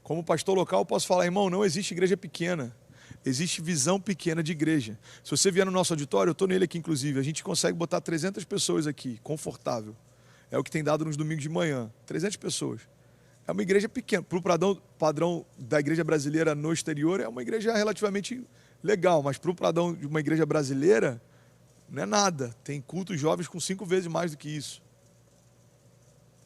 Como pastor local, eu posso falar, irmão, não existe igreja pequena. Existe visão pequena de igreja. Se você vier no nosso auditório, eu estou nele aqui inclusive, a gente consegue botar 300 pessoas aqui, confortável. É o que tem dado nos domingos de manhã, 300 pessoas. É uma igreja pequena. Para o padrão da igreja brasileira no exterior, é uma igreja relativamente legal, mas para o padrão de uma igreja brasileira, não é nada. Tem cultos jovens com 5 vezes mais do que isso.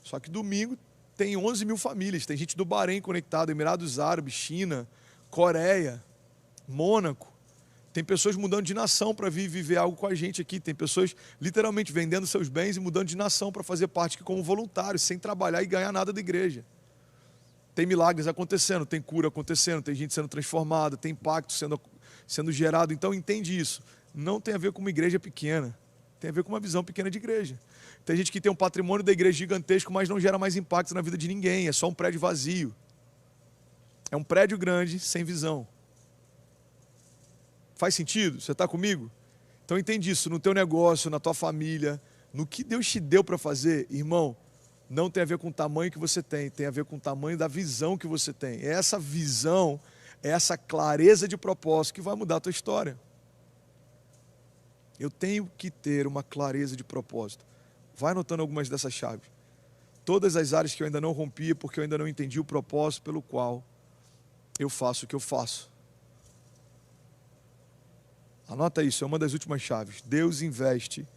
Só que domingo tem 11 mil famílias. Tem gente do Bahrein conectado, Emirados Árabes, China, Coreia, Mônaco. Tem pessoas mudando de nação para vir viver algo com a gente aqui. Tem pessoas literalmente vendendo seus bens e mudando de nação para fazer parte aqui como voluntários, sem trabalhar e ganhar nada da igreja. Tem milagres acontecendo, tem cura acontecendo, tem gente sendo transformada, tem impacto sendo gerado. Então entende isso. Não tem a ver com uma igreja pequena. Tem a ver com uma visão pequena de igreja. Tem gente que tem um patrimônio da igreja gigantesco, mas não gera mais impacto na vida de ninguém. É só um prédio vazio. É um prédio grande, sem visão. Faz sentido? Você está comigo? Então entende isso. No teu negócio, na tua família, no que Deus te deu para fazer, irmão, não tem a ver com o tamanho que você tem. Tem a ver com o tamanho da visão que você tem. É essa visão, é essa clareza de propósito que vai mudar a tua história. Eu tenho que ter uma clareza de propósito. Vai anotando algumas dessas chaves. Todas as áreas que eu ainda não rompia, porque eu ainda não entendi o propósito pelo qual eu faço o que eu faço. Anota isso, é uma das últimas chaves. Deus investe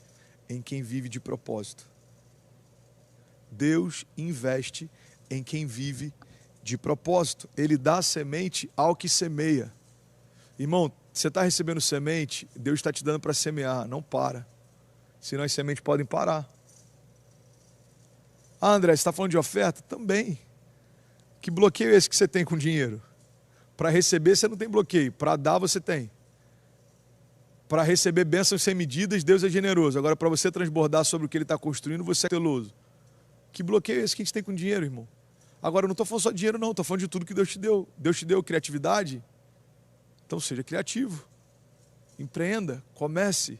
em quem vive de propósito. Deus investe em quem vive de propósito. Ele dá semente ao que semeia. Irmão, você está recebendo semente, Deus está te dando para semear, não para. Senão as sementes podem parar. Ah, André, você está falando de oferta? Também. Que bloqueio é esse que você tem com dinheiro? Para receber você não tem bloqueio, para dar você tem. Para receber bênçãos sem medidas, Deus é generoso. Agora, para você transbordar sobre o que Ele está construindo, você é teloso. Que bloqueio é esse que a gente tem com dinheiro, irmão? Agora, eu não estou falando só de dinheiro, não. Estou falando de tudo que Deus te deu. Deus te deu criatividade? Então, seja criativo. Empreenda, comece.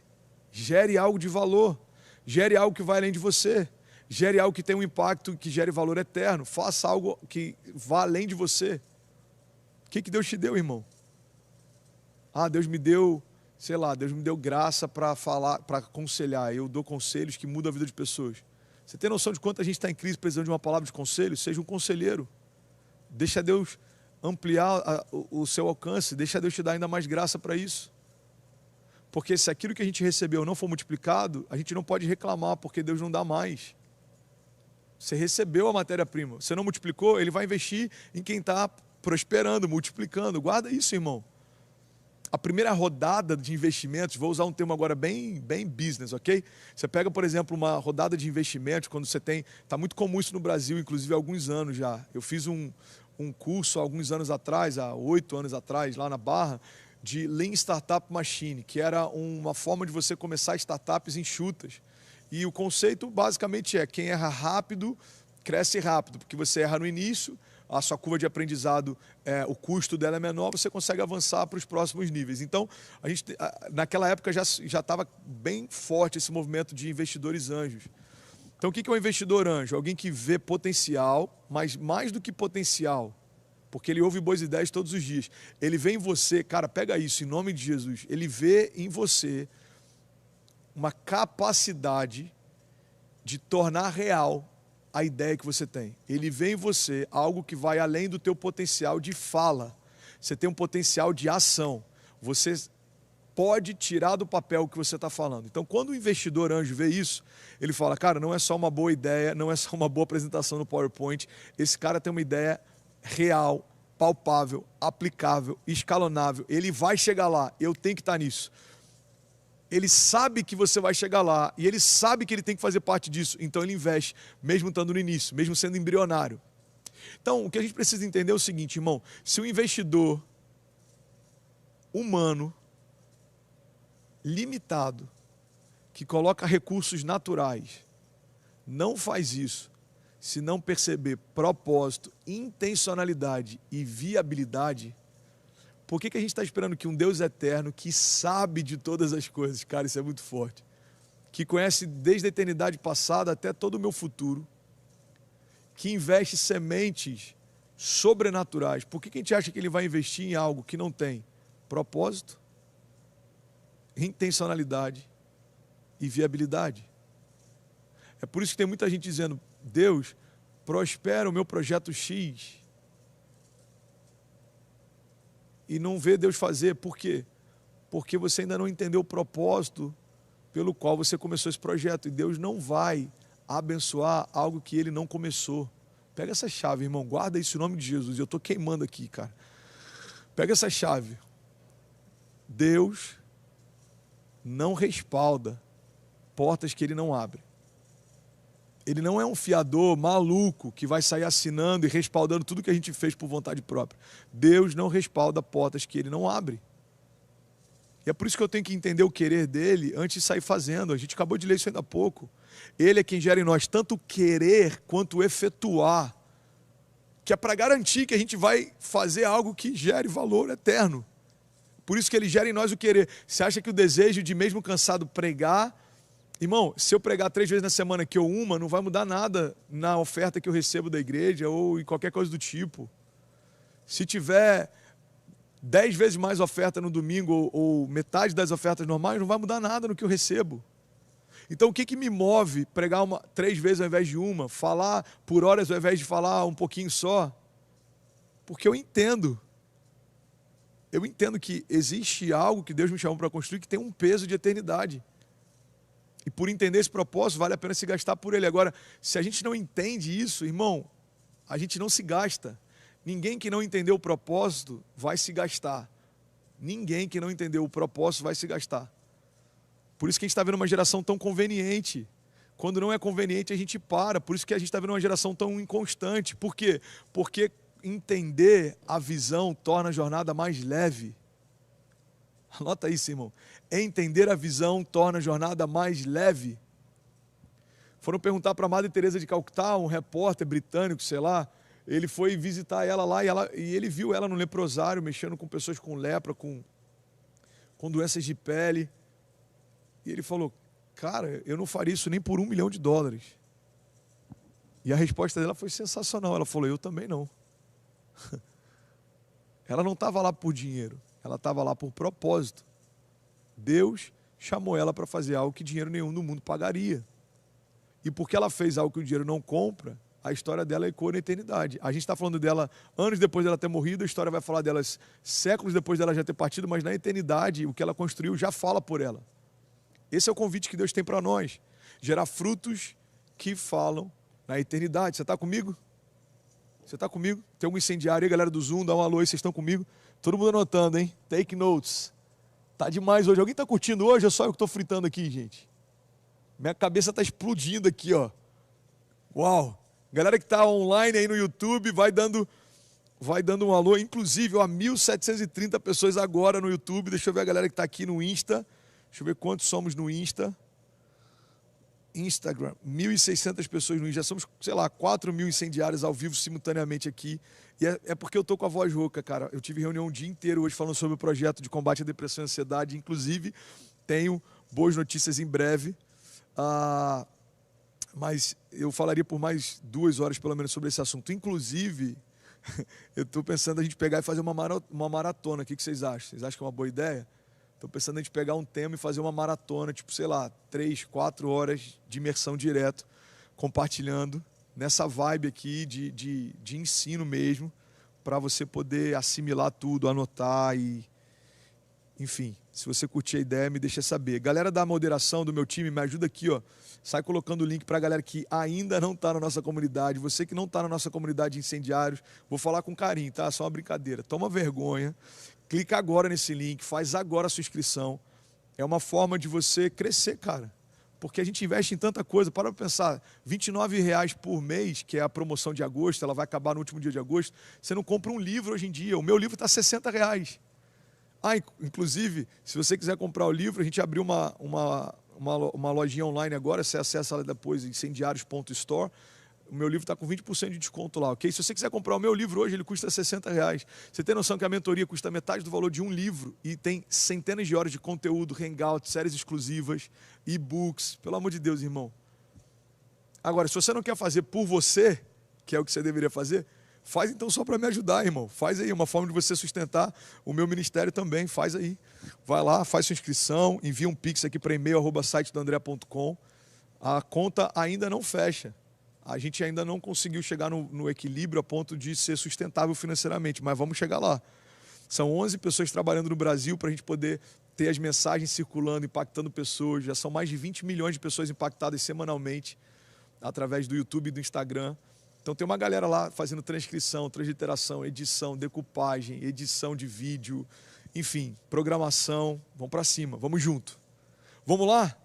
Gere algo de valor. Gere algo que vai além de você. Gere algo que tem um impacto, que gere valor eterno. Faça algo que vá além de você. O que Deus te deu, irmão? Ah, Deus me deu, sei lá, Deus me deu graça para falar, para aconselhar. Eu dou conselhos que mudam a vida de pessoas. Você tem noção de quanta gente está em crise precisando de uma palavra de conselho? Seja um conselheiro. Deixa Deus ampliar o seu alcance. Deixa Deus te dar ainda mais graça para isso. Porque se aquilo que a gente recebeu não for multiplicado, a gente não pode reclamar, porque Deus não dá mais. Você recebeu a matéria-prima. Você não multiplicou, Ele vai investir em quem está prosperando, multiplicando. Guarda isso, irmão. A primeira rodada de investimentos, vou usar um termo agora bem business, ok? Você pega, por exemplo, uma rodada de investimentos, quando você tem... Está muito comum isso no Brasil, inclusive há alguns anos já. Eu fiz um curso há alguns anos atrás, há 8 anos atrás, lá na Barra, de Lean Startup Machine, que era uma forma de você começar startups enxutas. E o conceito basicamente é: quem erra rápido, cresce rápido, porque você erra no início, a sua curva de aprendizado, o custo dela é menor, você consegue avançar para os próximos níveis. Então, naquela época já estava bem forte esse movimento de investidores anjos. Então, o que é um investidor anjo? Alguém que vê potencial, mas mais do que potencial, porque ele ouve boas ideias todos os dias. Ele vê em você, cara, pega isso, em nome de Jesus, ele vê em você uma capacidade de tornar real a ideia que você tem. Ele vê em você algo que vai além do teu potencial de fala. Você tem um potencial de ação. Você pode tirar do papel o que você está falando. Então, quando o investidor anjo vê isso, ele fala, cara, não é só uma boa ideia, não é só uma boa apresentação no PowerPoint, esse cara tem uma ideia real, palpável, aplicável, escalonável. Ele vai chegar lá, eu tenho que estar nisso. ele sabe que você vai chegar lá, e ele sabe que ele tem que fazer parte disso, então ele investe, mesmo estando no início, mesmo sendo embrionário. Então, o que a gente precisa entender é o seguinte, irmão, se o investidor humano, limitado, que coloca recursos naturais, não faz isso, se não perceber propósito, intencionalidade e viabilidade, por que a gente está esperando que um Deus eterno, que sabe de todas as coisas, cara, isso é muito forte, que conhece desde a eternidade passada até todo o meu futuro, que investe sementes sobrenaturais, por que a gente acha que ele vai investir em algo que não tem propósito, intencionalidade e viabilidade? É por isso que tem muita gente dizendo, Deus, prospera o meu projeto X, e não vê Deus fazer. Por quê? Porque você ainda não entendeu o propósito pelo qual você começou esse projeto, e Deus não vai abençoar algo que Ele não começou. Pega essa chave, irmão, guarda isso em nome de Jesus, eu estou queimando aqui, cara. Pega essa chave. Deus não respalda portas que Ele não abre. Ele não é um fiador maluco que vai sair assinando e respaldando tudo que a gente fez por vontade própria. Deus não respalda portas que Ele não abre. E é por isso que eu tenho que entender o querer dEle antes de sair fazendo. A gente acabou de ler isso ainda há pouco. Ele é quem gera em nós tanto o querer quanto o efetuar, que é para garantir que a gente vai fazer algo que gere valor eterno. Por isso que Ele gera em nós o querer. Você acha que o desejo de, mesmo cansado, pregar... Irmão, se eu pregar 3 vezes na semana que eu uma, não vai mudar nada na oferta que eu recebo da igreja ou em qualquer coisa do tipo. Se tiver 10 vezes mais oferta no domingo ou metade das ofertas normais, não vai mudar nada no que eu recebo. Então, o que me move pregar 3 vezes ao invés de uma, falar por horas ao invés de falar um pouquinho só? Porque eu entendo que existe algo que Deus me chamou para construir que tem um peso de eternidade. E por entender esse propósito, vale a pena se gastar por ele. Agora, se a gente não entende isso, irmão, a gente não se gasta. Ninguém que não entendeu o propósito vai se gastar. Ninguém que não entendeu o propósito vai se gastar. Por isso que a gente está vendo uma geração tão conveniente. Quando não é conveniente, a gente para. Por isso que a gente está vendo uma geração tão inconstante. Por quê? Porque entender a visão torna a jornada mais leve. Anota isso, irmão. Entender a visão torna a jornada mais leve. Foram perguntar para a Madre Teresa de Calcutá, um repórter britânico, sei lá, ele foi visitar ela lá e ele viu ela no leprosário, mexendo com pessoas com lepra, com doenças de pele. E ele falou, cara, eu não faria isso nem por $1 milhão. E a resposta dela foi sensacional. Ela falou, eu também não. Ela não estava lá por dinheiro. Ela estava lá por propósito. Deus chamou ela para fazer algo que dinheiro nenhum no mundo pagaria. E porque ela fez algo que o dinheiro não compra, a história dela ecoa na eternidade. A gente está falando dela anos depois dela ter morrido, a história vai falar delas séculos depois dela já ter partido, mas na eternidade o que ela construiu já fala por ela. Esse é o convite que Deus tem para nós. Gerar frutos que falam na eternidade. Você está comigo? Você está comigo? Tem algum incendiário aí, galera do Zoom, dá um alô aí, vocês estão comigo? Todo mundo anotando, hein? Take notes. Tá demais hoje. Alguém está curtindo hoje? É só eu que estou fritando aqui, gente. Minha cabeça está explodindo aqui, ó. Uau! Galera que está online aí no YouTube, vai dando um alô. Inclusive, ó, 1.730 pessoas agora no YouTube. Deixa eu ver a galera que está aqui no Insta. Deixa eu ver quantos somos no Instagram, 1.600 pessoas no Insta. Já somos, sei lá, 4.000 incendiários ao vivo simultaneamente aqui. E é porque eu estou com a voz rouca, cara. Eu tive reunião o dia inteiro hoje falando sobre o projeto de combate à depressão e ansiedade. Inclusive, tenho boas notícias em breve. Mas eu falaria por mais 2 horas, pelo menos, sobre esse assunto. Inclusive, eu estou pensando a gente pegar e fazer uma maratona. O que vocês acham? Vocês acham que é uma boa ideia? Estou pensando a gente pegar um tema e fazer uma maratona, tipo, sei lá, 3, 4 horas de imersão direto, compartilhando nessa vibe aqui de ensino mesmo, para você poder assimilar tudo, anotar e... Enfim, se você curtir a ideia, me deixa saber. Galera da moderação do meu time, me ajuda aqui, ó. Sai colocando o link para a galera que ainda não está na nossa comunidade. Você que não está na nossa comunidade de incendiários, vou falar com carinho, tá? Só uma brincadeira. Toma vergonha. Clica agora nesse link, faz agora a sua inscrição. É uma forma de você crescer, cara. Porque a gente investe em tanta coisa. Para pensar, R$ 29 por mês, que é a promoção de agosto, ela vai acabar no último dia de agosto. Você não compra um livro hoje em dia. O meu livro está R$ 60. Inclusive, se você quiser comprar o livro, a gente abriu uma lojinha online agora. Você acessa ela depois, incendiários.store. O meu livro está com 20% de desconto lá, ok? Se você quiser comprar o meu livro hoje, ele custa R$ 60. Você tem noção que a mentoria custa metade do valor de um livro e tem centenas de horas de conteúdo, hangout, séries exclusivas, e-books. Pelo amor de Deus, irmão. Agora, se você não quer fazer por você, que é o que você deveria fazer, faz então só para me ajudar, irmão. Faz aí, uma forma de você sustentar o meu ministério também. Faz aí. Vai lá, faz sua inscrição, envia um pix aqui para e-mail@sitedoandrea.com. A conta ainda não fecha. A gente ainda não conseguiu chegar no equilíbrio a ponto de ser sustentável financeiramente, mas vamos chegar lá. São 11 pessoas trabalhando no Brasil para a gente poder ter as mensagens circulando, impactando pessoas. Já são mais de 20 milhões de pessoas impactadas semanalmente através do YouTube e do Instagram. Então tem uma galera lá fazendo transcrição, transliteração, edição, decupagem, edição de vídeo, enfim, programação. Vamos para cima, vamos junto. Vamos lá?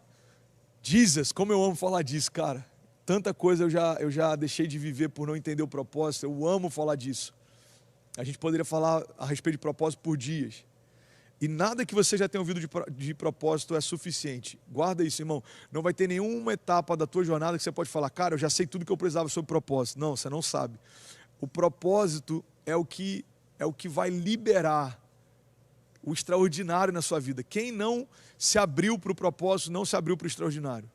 Jesus, como eu amo falar disso, cara. Tanta coisa eu já deixei de viver por não entender o propósito. Eu amo falar disso. A gente poderia falar a respeito de propósito por dias. E nada que você já tenha ouvido de propósito é suficiente. Guarda isso, irmão. Não vai ter nenhuma etapa da tua jornada que você pode falar, cara, eu já sei tudo que eu precisava sobre propósito. Não, você não sabe. O propósito é o que vai liberar o extraordinário na sua vida. Quem não se abriu para o propósito, não se abriu para o extraordinário.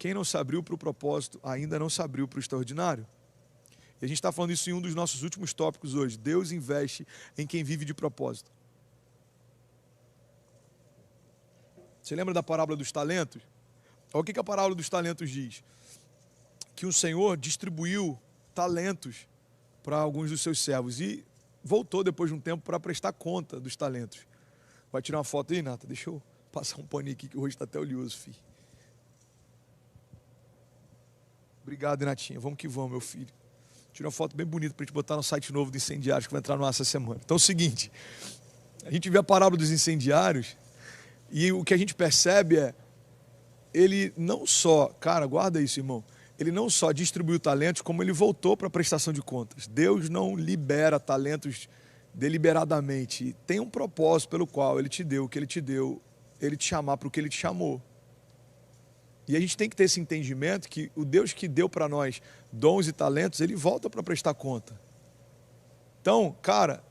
Quem não se abriu para o propósito, ainda não se abriu para o extraordinário. E a gente está falando isso em um dos nossos últimos tópicos hoje. Deus investe em quem vive de propósito. Você lembra da parábola dos talentos? Olha o que a parábola dos talentos diz. Que o Senhor distribuiu talentos para alguns dos seus servos e voltou depois de um tempo para prestar conta dos talentos. Vai tirar uma foto aí, Nata? Deixa eu passar um paninho aqui que o rosto está até oleoso, filho. Obrigado, Renatinha. Vamos que vamos, meu filho. Tirei uma foto bem bonita para a gente botar no site novo do Incendiários, que vai entrar no ar essa semana. Então é o seguinte, a gente vê a parábola dos incendiários e o que a gente percebe é, ele não só, cara, guarda isso, irmão, ele não só distribuiu talentos, como ele voltou para a prestação de contas. Deus não libera talentos deliberadamente. Tem um propósito pelo qual ele te deu o que ele te deu, ele te chamar para o que ele te chamou. E a gente tem que ter esse entendimento que o Deus que deu para nós dons e talentos, ele volta para prestar conta. Então, cara,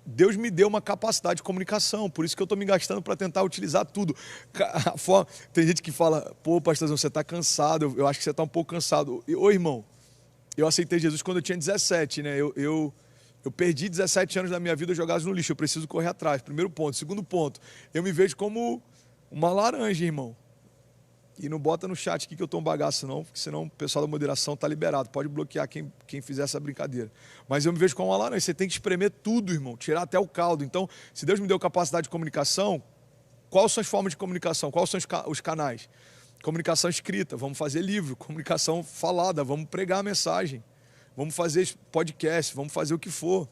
Deus me deu uma capacidade de comunicação, por isso que eu estou me gastando para tentar utilizar tudo. Tem gente que fala, pô, pastorzão, você está cansado, eu acho que você está um pouco cansado. Ô, irmão, eu aceitei Jesus quando eu tinha 17, né? Eu perdi 17 anos da minha vida jogados no lixo, eu preciso correr atrás, primeiro ponto. Segundo ponto, eu me vejo como uma laranja, irmão. E não bota no chat aqui que eu tô um bagaço não, porque senão o pessoal da moderação está liberado. Pode bloquear quem fizer essa brincadeira. Mas eu me vejo como uma laranja. Você tem que espremer tudo, irmão. Tirar até o caldo. Então, se Deus me deu capacidade de comunicação, quais são as formas de comunicação? Quais são os canais? Comunicação escrita, vamos fazer livro. Comunicação falada, vamos pregar a mensagem. Vamos fazer podcast, vamos fazer o que for.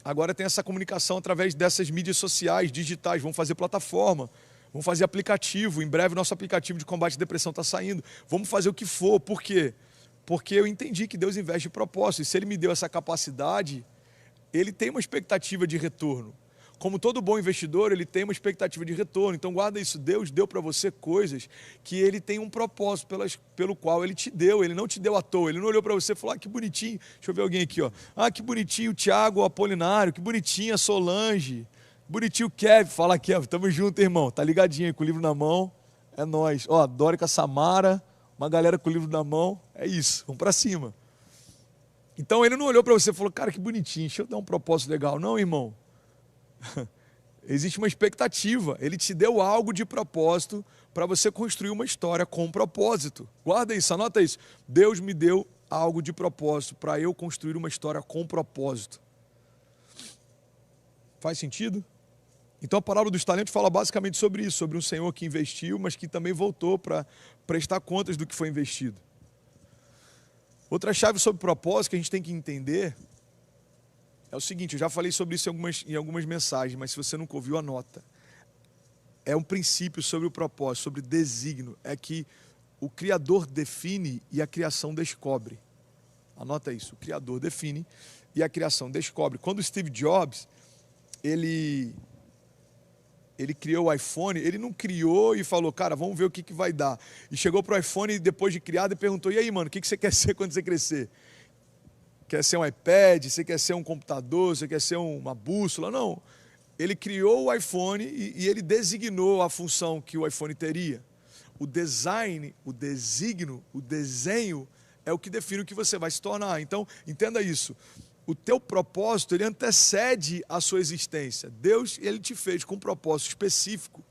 Agora tem essa comunicação através dessas mídias sociais, digitais. Vamos fazer plataforma. Vamos fazer aplicativo, em breve nosso aplicativo de combate à depressão está saindo. Vamos fazer o que for, por quê? Porque eu entendi que Deus investe em propósito. E se Ele me deu essa capacidade, Ele tem uma expectativa de retorno. Como todo bom investidor, ele tem uma expectativa de retorno. Então guarda isso, Deus deu para você coisas que Ele tem um propósito pelo qual Ele te deu. Ele não te deu à toa, Ele não olhou para você e falou, que bonitinho. Deixa eu ver alguém aqui, ó. Que bonitinho o Tiago Apolinário, que bonitinha a Solange. Bonitinho Kevin, fala aqui, ó, tamo junto, irmão, tá ligadinho aí com o livro na mão, é nóis. Ó, Dórica Samara, uma galera com o livro na mão, é isso, vamos pra cima. Então ele não olhou para você e falou, cara, que bonitinho, deixa eu dar um propósito legal. Não, irmão, existe uma expectativa, ele te deu algo de propósito para você construir uma história com propósito. Guarda isso, anota isso, Deus me deu algo de propósito para eu construir uma história com propósito. Faz sentido? Então a parábola dos talentos fala basicamente sobre isso, sobre um senhor que investiu, mas que também voltou para prestar contas do que foi investido. Outra chave sobre propósito que a gente tem que entender é o seguinte, eu já falei sobre isso em algumas mensagens, mas se você nunca ouviu, anota. é um princípio sobre o propósito, sobre desígnio, é que o Criador define e a criação descobre. Anota isso, o Criador define e a criação descobre. Quando o Steve Jobs, ele criou o iPhone, ele não criou e falou, cara, vamos ver o que vai dar. E chegou pro iPhone depois de criado e perguntou, e aí, mano, o que você quer ser quando você crescer? Quer ser um iPad? Você quer ser um computador? Você quer ser uma bússola? Não. Ele criou o iPhone e ele designou a função que o iPhone teria. O design, o desígnio, o desenho é o que define o que você vai se tornar. Então, entenda isso. O teu propósito, ele antecede a sua existência. Deus, ele te fez com um propósito específico.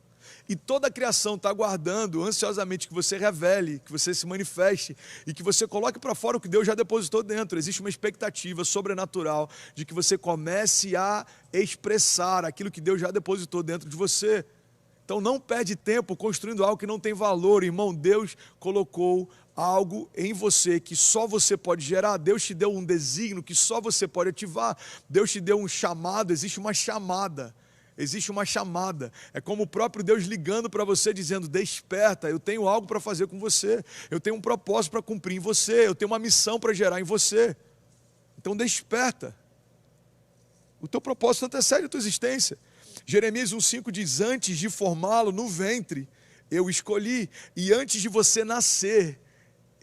E toda a criação está aguardando ansiosamente que você revele, que você se manifeste e que você coloque para fora o que Deus já depositou dentro. Existe uma expectativa sobrenatural de que você comece a expressar aquilo que Deus já depositou dentro de você. Então não perde tempo construindo algo que não tem valor, irmão. Deus colocou algo em você que só você pode gerar. Deus te deu um desígnio que só você pode ativar. Deus te deu um chamado, existe uma chamada. Existe uma chamada. É como o próprio Deus ligando para você, dizendo, desperta, eu tenho algo para fazer com você. Eu tenho um propósito para cumprir em você. Eu tenho uma missão para gerar em você. Então desperta. O teu propósito antecede a tua existência. Jeremias 1,5 diz, antes de formá-lo no ventre, eu escolhi. E antes de você nascer,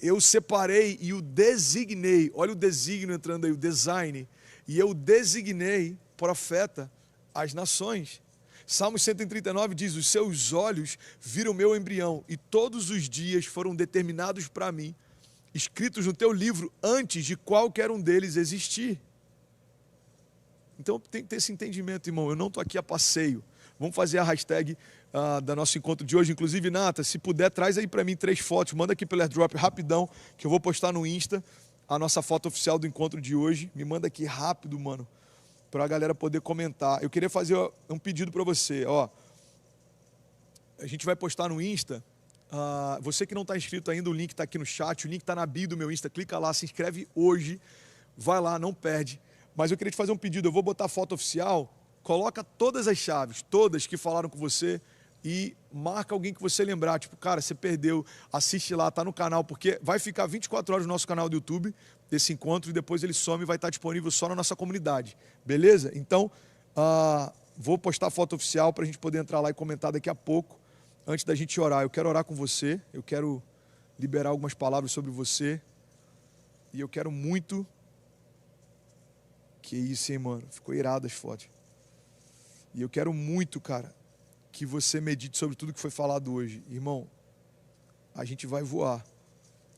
eu separei e o designei. Olha o desígnio entrando aí, o design. E eu designei profeta às nações. Salmos 139 diz, os seus olhos viram meu embrião e todos os dias foram determinados para mim, escritos no teu livro antes de qualquer um deles existir. Então tem que ter esse entendimento, irmão. Eu não estou aqui a passeio. Vamos fazer a hashtag da nosso encontro de hoje. Inclusive, Nata, se puder, traz aí para mim 3 fotos. Manda aqui pelo AirDrop rapidão, que eu vou postar no Insta a nossa foto oficial do encontro de hoje. Me manda aqui rápido, mano, para a galera poder comentar. Eu queria fazer um pedido para você. Ó, a gente vai postar no Insta. Você que não está inscrito ainda, o link está aqui no chat. O link está na bio do meu Insta. Clica lá, se inscreve hoje. Vai lá, não perde. Mas eu queria te fazer um pedido, eu vou botar a foto oficial, coloca todas as chaves, todas que falaram com você e marca alguém que você lembrar, tipo, cara, você perdeu, assiste lá, tá no canal, porque vai ficar 24 horas no nosso canal do YouTube, desse encontro, e depois ele some e vai estar disponível só na nossa comunidade, beleza? Então, vou postar a foto oficial para a gente poder entrar lá e comentar daqui a pouco, antes da gente orar. Eu quero orar com você, eu quero liberar algumas palavras sobre você, e eu quero muito... Que isso, hein, mano? Ficou irado as fotos. E eu quero muito, cara, que você medite sobre tudo que foi falado hoje. Irmão, a gente vai voar.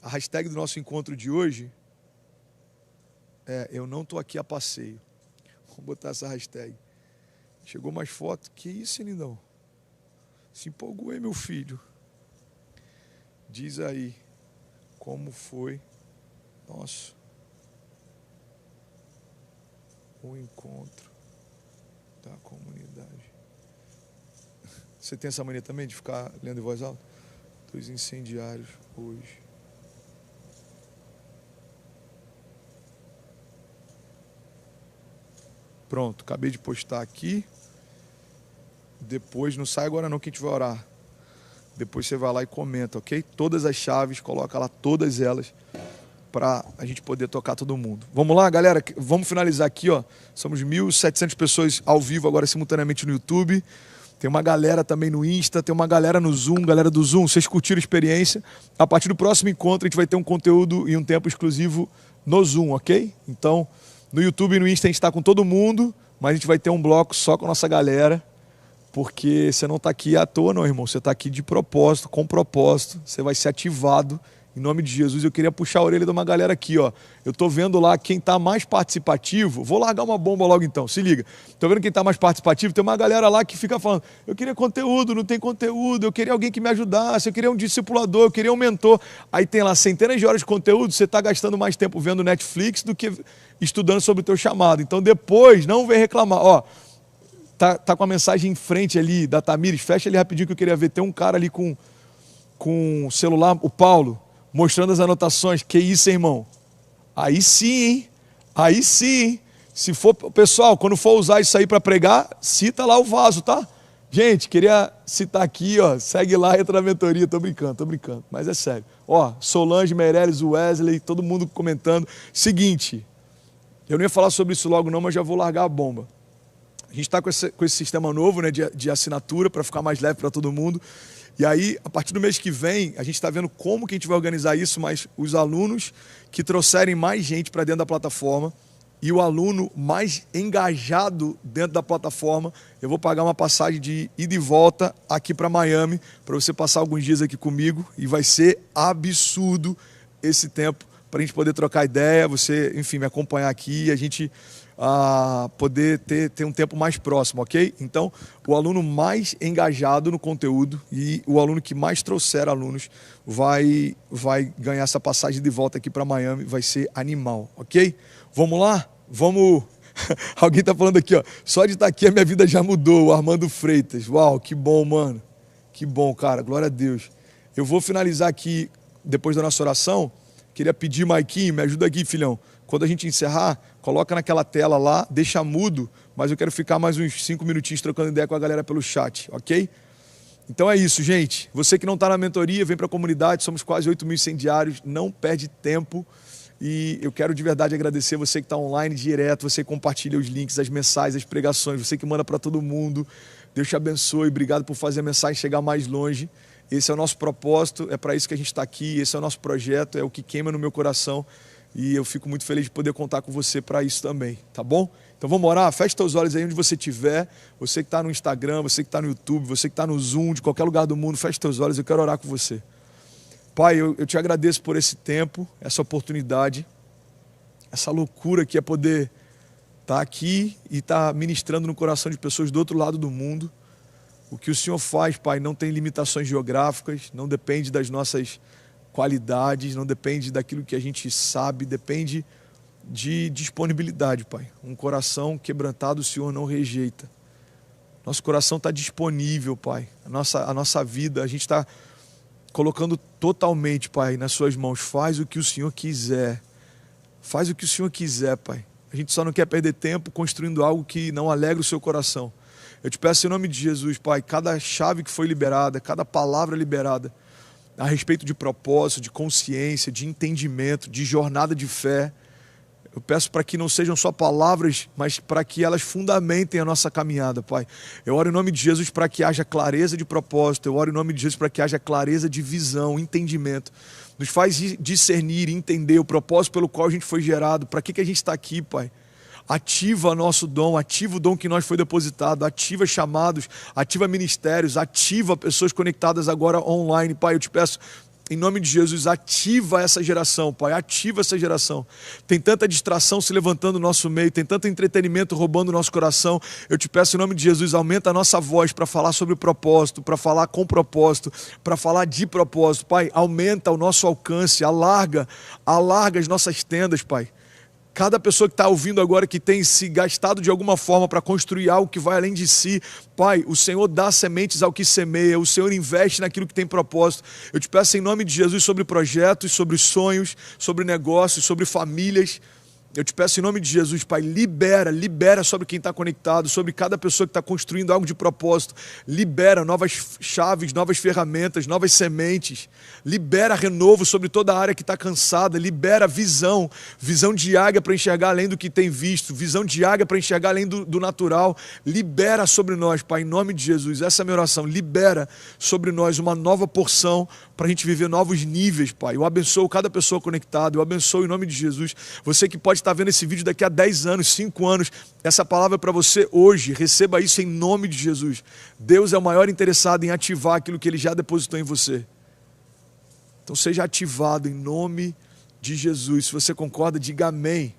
A hashtag do nosso encontro de hoje é eu não tô aqui a passeio. Vamos botar essa hashtag. Chegou mais foto. Que isso, hein, lindão? Se empolgou, hein, meu filho? Diz aí como foi. Nossa. O encontro da comunidade. Você tem essa mania também de ficar lendo em voz alta? Dos incendiários hoje. Pronto, acabei de postar aqui. Depois, não sai agora não que a gente vai orar. Depois você vai lá e comenta, ok? Todas as chaves, coloca lá todas elas, para a gente poder tocar todo mundo. Vamos lá, galera? Vamos finalizar aqui, ó. Somos 1.700 pessoas ao vivo agora simultaneamente no YouTube. Tem uma galera também no Insta, tem uma galera no Zoom. Galera do Zoom, vocês curtiram a experiência? A partir do próximo encontro a gente vai ter um conteúdo e um tempo exclusivo no Zoom, ok? Então, no YouTube e no Insta a gente está com todo mundo, mas a gente vai ter um bloco só com a nossa galera, porque você não está aqui à toa não, irmão. Você está aqui de propósito, com propósito. Você vai ser ativado. Em nome de Jesus, eu queria puxar a orelha de uma galera aqui, ó. Eu estou vendo lá quem está mais participativo. Vou largar uma bomba logo então, se liga. Estou vendo quem está mais participativo. Tem uma galera lá que fica falando, eu queria conteúdo, não tem conteúdo, eu queria alguém que me ajudasse, eu queria um discipulador, eu queria um mentor. Aí tem lá centenas de horas de conteúdo, você está gastando mais tempo vendo Netflix do que estudando sobre o teu chamado. Então depois, não vem reclamar. Ó, tá com a mensagem em frente ali da Tamires, fecha ali rapidinho que eu queria ver. Tem um cara ali com o celular, o Paulo, mostrando as anotações. Que isso, hein, irmão? Aí sim, hein? Aí sim, hein? Se for, pessoal, quando for usar isso aí para pregar, cita lá o vaso, tá? Gente, queria citar aqui, ó, segue lá, entra na mentoria, tô brincando, mas é sério. Ó, Solange, Meirelles, Wesley, todo mundo comentando. Seguinte, eu não ia falar sobre isso logo não, mas já vou largar a bomba. A gente está com esse sistema novo, né, de assinatura, para ficar mais leve para todo mundo. E aí, a partir do mês que vem, a gente está vendo como que a gente vai organizar isso, mas os alunos que trouxerem mais gente para dentro da plataforma e o aluno mais engajado dentro da plataforma, eu vou pagar uma passagem de ida e volta aqui para Miami, para você passar alguns dias aqui comigo, e vai ser absurdo esse tempo para a gente poder trocar ideia, você, enfim, me acompanhar aqui e a gente poder ter um tempo mais próximo, ok? Então, o aluno mais engajado no conteúdo e o aluno que mais trouxer alunos vai ganhar essa passagem de volta aqui para Miami, vai ser animal, ok? Vamos lá? Vamos... Alguém está falando aqui, ó, só de estar aqui a minha vida já mudou, o Armando Freitas. Uau, que bom, mano. Que bom, cara, glória a Deus. Eu vou finalizar aqui, depois da nossa oração, queria pedir, Maiquinho, me ajuda aqui, filhão. Quando a gente encerrar, coloca naquela tela lá, deixa mudo, mas eu quero ficar mais uns 5 minutinhos trocando ideia com a galera pelo chat, ok? Então é isso, gente. Você que não está na mentoria, vem para a comunidade, somos quase 8.100 diários, não perde tempo. E eu quero de verdade agradecer você que está online direto, você que compartilha os links, as mensagens, as pregações, você que manda para todo mundo. Deus te abençoe, obrigado por fazer a mensagem chegar mais longe. Esse é o nosso propósito, é para isso que a gente está aqui, esse é o nosso projeto, é o que queima no meu coração. E eu fico muito feliz de poder contar com você para isso também, tá bom? Então vamos orar, fecha teus olhos aí onde você estiver, você que está no Instagram, você que está no YouTube, você que está no Zoom, de qualquer lugar do mundo, fecha teus olhos, eu quero orar com você. Pai, eu te agradeço por esse tempo, essa oportunidade, essa loucura que é poder estar aqui e estar ministrando no coração de pessoas do outro lado do mundo. O que o Senhor faz, Pai, não tem limitações geográficas, não depende das nossas qualidades, não depende daquilo que a gente sabe, depende de disponibilidade, Pai. Um coração quebrantado o Senhor não rejeita. Nosso coração está disponível, Pai. A nossa vida, a gente está colocando totalmente, Pai, nas suas mãos. Faz o que o Senhor quiser. Faz o que o Senhor quiser, Pai. A gente só não quer perder tempo construindo algo que não alegra o seu coração. Eu te peço em nome de Jesus, Pai, cada chave que foi liberada, cada palavra liberada, a respeito de propósito, de consciência, de entendimento, de jornada de fé, eu peço para que não sejam só palavras, mas para que elas fundamentem a nossa caminhada, Pai. Eu oro em nome de Jesus para que haja clareza de propósito, eu oro em nome de Jesus para que haja clareza de visão, entendimento. Nos faz discernir, entender o propósito pelo qual a gente foi gerado, para que a gente está aqui, Pai. Ativa nosso dom, ativa o dom que nós foi depositado, ativa chamados, ativa ministérios, ativa pessoas conectadas agora online, Pai. Eu te peço, em nome de Jesus, ativa essa geração, Pai, ativa essa geração. Tem tanta distração se levantando no nosso meio, tem tanto entretenimento roubando o nosso coração. Eu te peço em nome de Jesus, aumenta a nossa voz para falar sobre propósito, para falar com propósito, para falar de propósito. Pai, aumenta o nosso alcance, alarga as nossas tendas, Pai. Cada pessoa que está ouvindo agora que tem se gastado de alguma forma para construir algo que vai além de si, Pai, o Senhor dá sementes ao que semeia, o Senhor investe naquilo que tem propósito. Eu te peço em nome de Jesus sobre projetos, sobre sonhos, sobre negócios, sobre famílias. Eu te peço em nome de Jesus, Pai, libera sobre quem está conectado, sobre cada pessoa que está construindo algo de propósito. Libera novas chaves, novas ferramentas, novas sementes. Libera renovo sobre toda a área que está cansada. Libera visão de águia para enxergar além do que tem visto. Visão de águia para enxergar além do natural. Libera sobre nós, Pai, em nome de Jesus. Essa é a minha oração. Libera sobre nós uma nova porção para a gente viver novos níveis, Pai. Eu abençoo cada pessoa conectada. Eu abençoo em nome de Jesus. Você que pode estar vendo esse vídeo daqui a 10 anos, 5 anos, essa palavra é para você hoje. Receba isso em nome de Jesus. Deus é o maior interessado em ativar aquilo que Ele já depositou em você. Então seja ativado em nome de Jesus. Se você concorda, diga amém.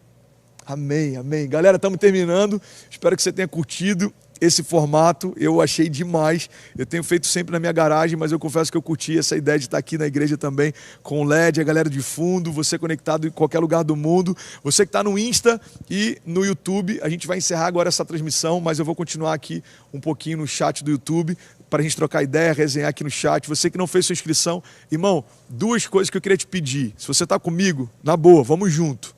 Amém, amém. Galera, estamos terminando. Espero que você tenha curtido esse formato. Eu achei demais. Eu tenho feito sempre na minha garagem, mas eu confesso que eu curti essa ideia de estar aqui na igreja também, com o LED, a galera de fundo, você conectado em qualquer lugar do mundo. Você que está no Insta e no YouTube, a gente vai encerrar agora essa transmissão, mas eu vou continuar aqui um pouquinho no chat do YouTube, para a gente trocar ideia, resenhar aqui no chat. Você que não fez sua inscrição, irmão, 2 coisas que eu queria te pedir. Se você está comigo, na boa, vamos junto.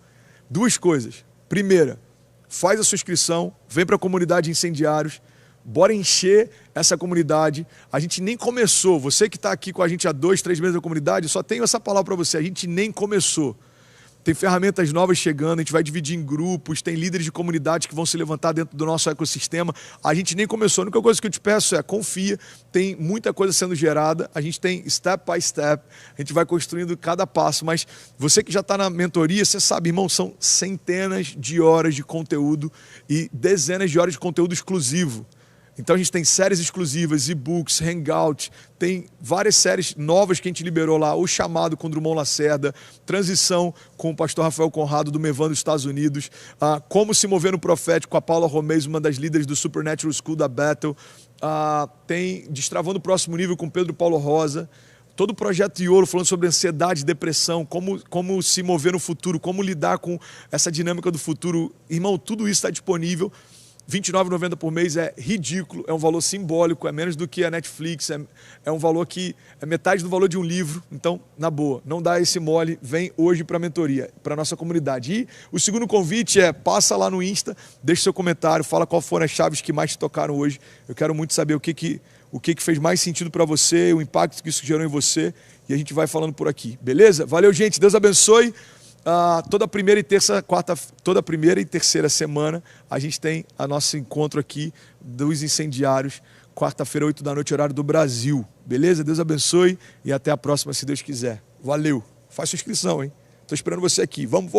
2 coisas. Primeira, faz a sua inscrição, vem para a comunidade Incendiários. Bora encher essa comunidade. A gente nem começou. Você que está aqui com a gente há 2, 3 meses na comunidade, só tenho essa palavra para você. A gente nem começou. Tem ferramentas novas chegando, a gente vai dividir em grupos, tem líderes de comunidade que vão se levantar dentro do nosso ecossistema. A gente nem começou. A única coisa que eu te peço é confia, tem muita coisa sendo gerada, a gente tem step by step, a gente vai construindo cada passo, mas você que já está na mentoria, você sabe, irmão, são centenas de horas de conteúdo e dezenas de horas de conteúdo exclusivo. Então a gente tem séries exclusivas, e-books, hangout, tem várias séries novas que a gente liberou lá, O Chamado com Drummond Lacerda, Transição com o pastor Rafael Conrado do Mevan dos Estados Unidos, Como se mover no profético com a Paula Romez, uma das líderes do Supernatural School da Bethel, tem Destravando o Próximo Nível com Pedro Paulo Rosa, todo o projeto Iolo falando sobre ansiedade, depressão, como se mover no futuro, como lidar com essa dinâmica do futuro. Irmão, tudo isso está disponível. R$ 29,90 por mês é ridículo, é um valor simbólico, é menos do que a Netflix, é um valor que é metade do valor de um livro. Então, na boa, não dá esse mole, vem hoje para a mentoria, para a nossa comunidade. E o segundo convite é, passa lá no Insta, deixa seu comentário, fala qual foram as chaves que mais te tocaram hoje. Eu quero muito saber o que fez mais sentido para você, o impacto que isso gerou em você, e a gente vai falando por aqui, beleza? Valeu, gente, Deus abençoe. Toda primeira e terceira semana a gente tem a nosso encontro aqui dos incendiários, quarta-feira, 8 da noite, horário do Brasil. Beleza? Deus abençoe e até a próxima, se Deus quiser. Valeu. Faz sua inscrição, hein? Estou esperando você aqui. Vamos.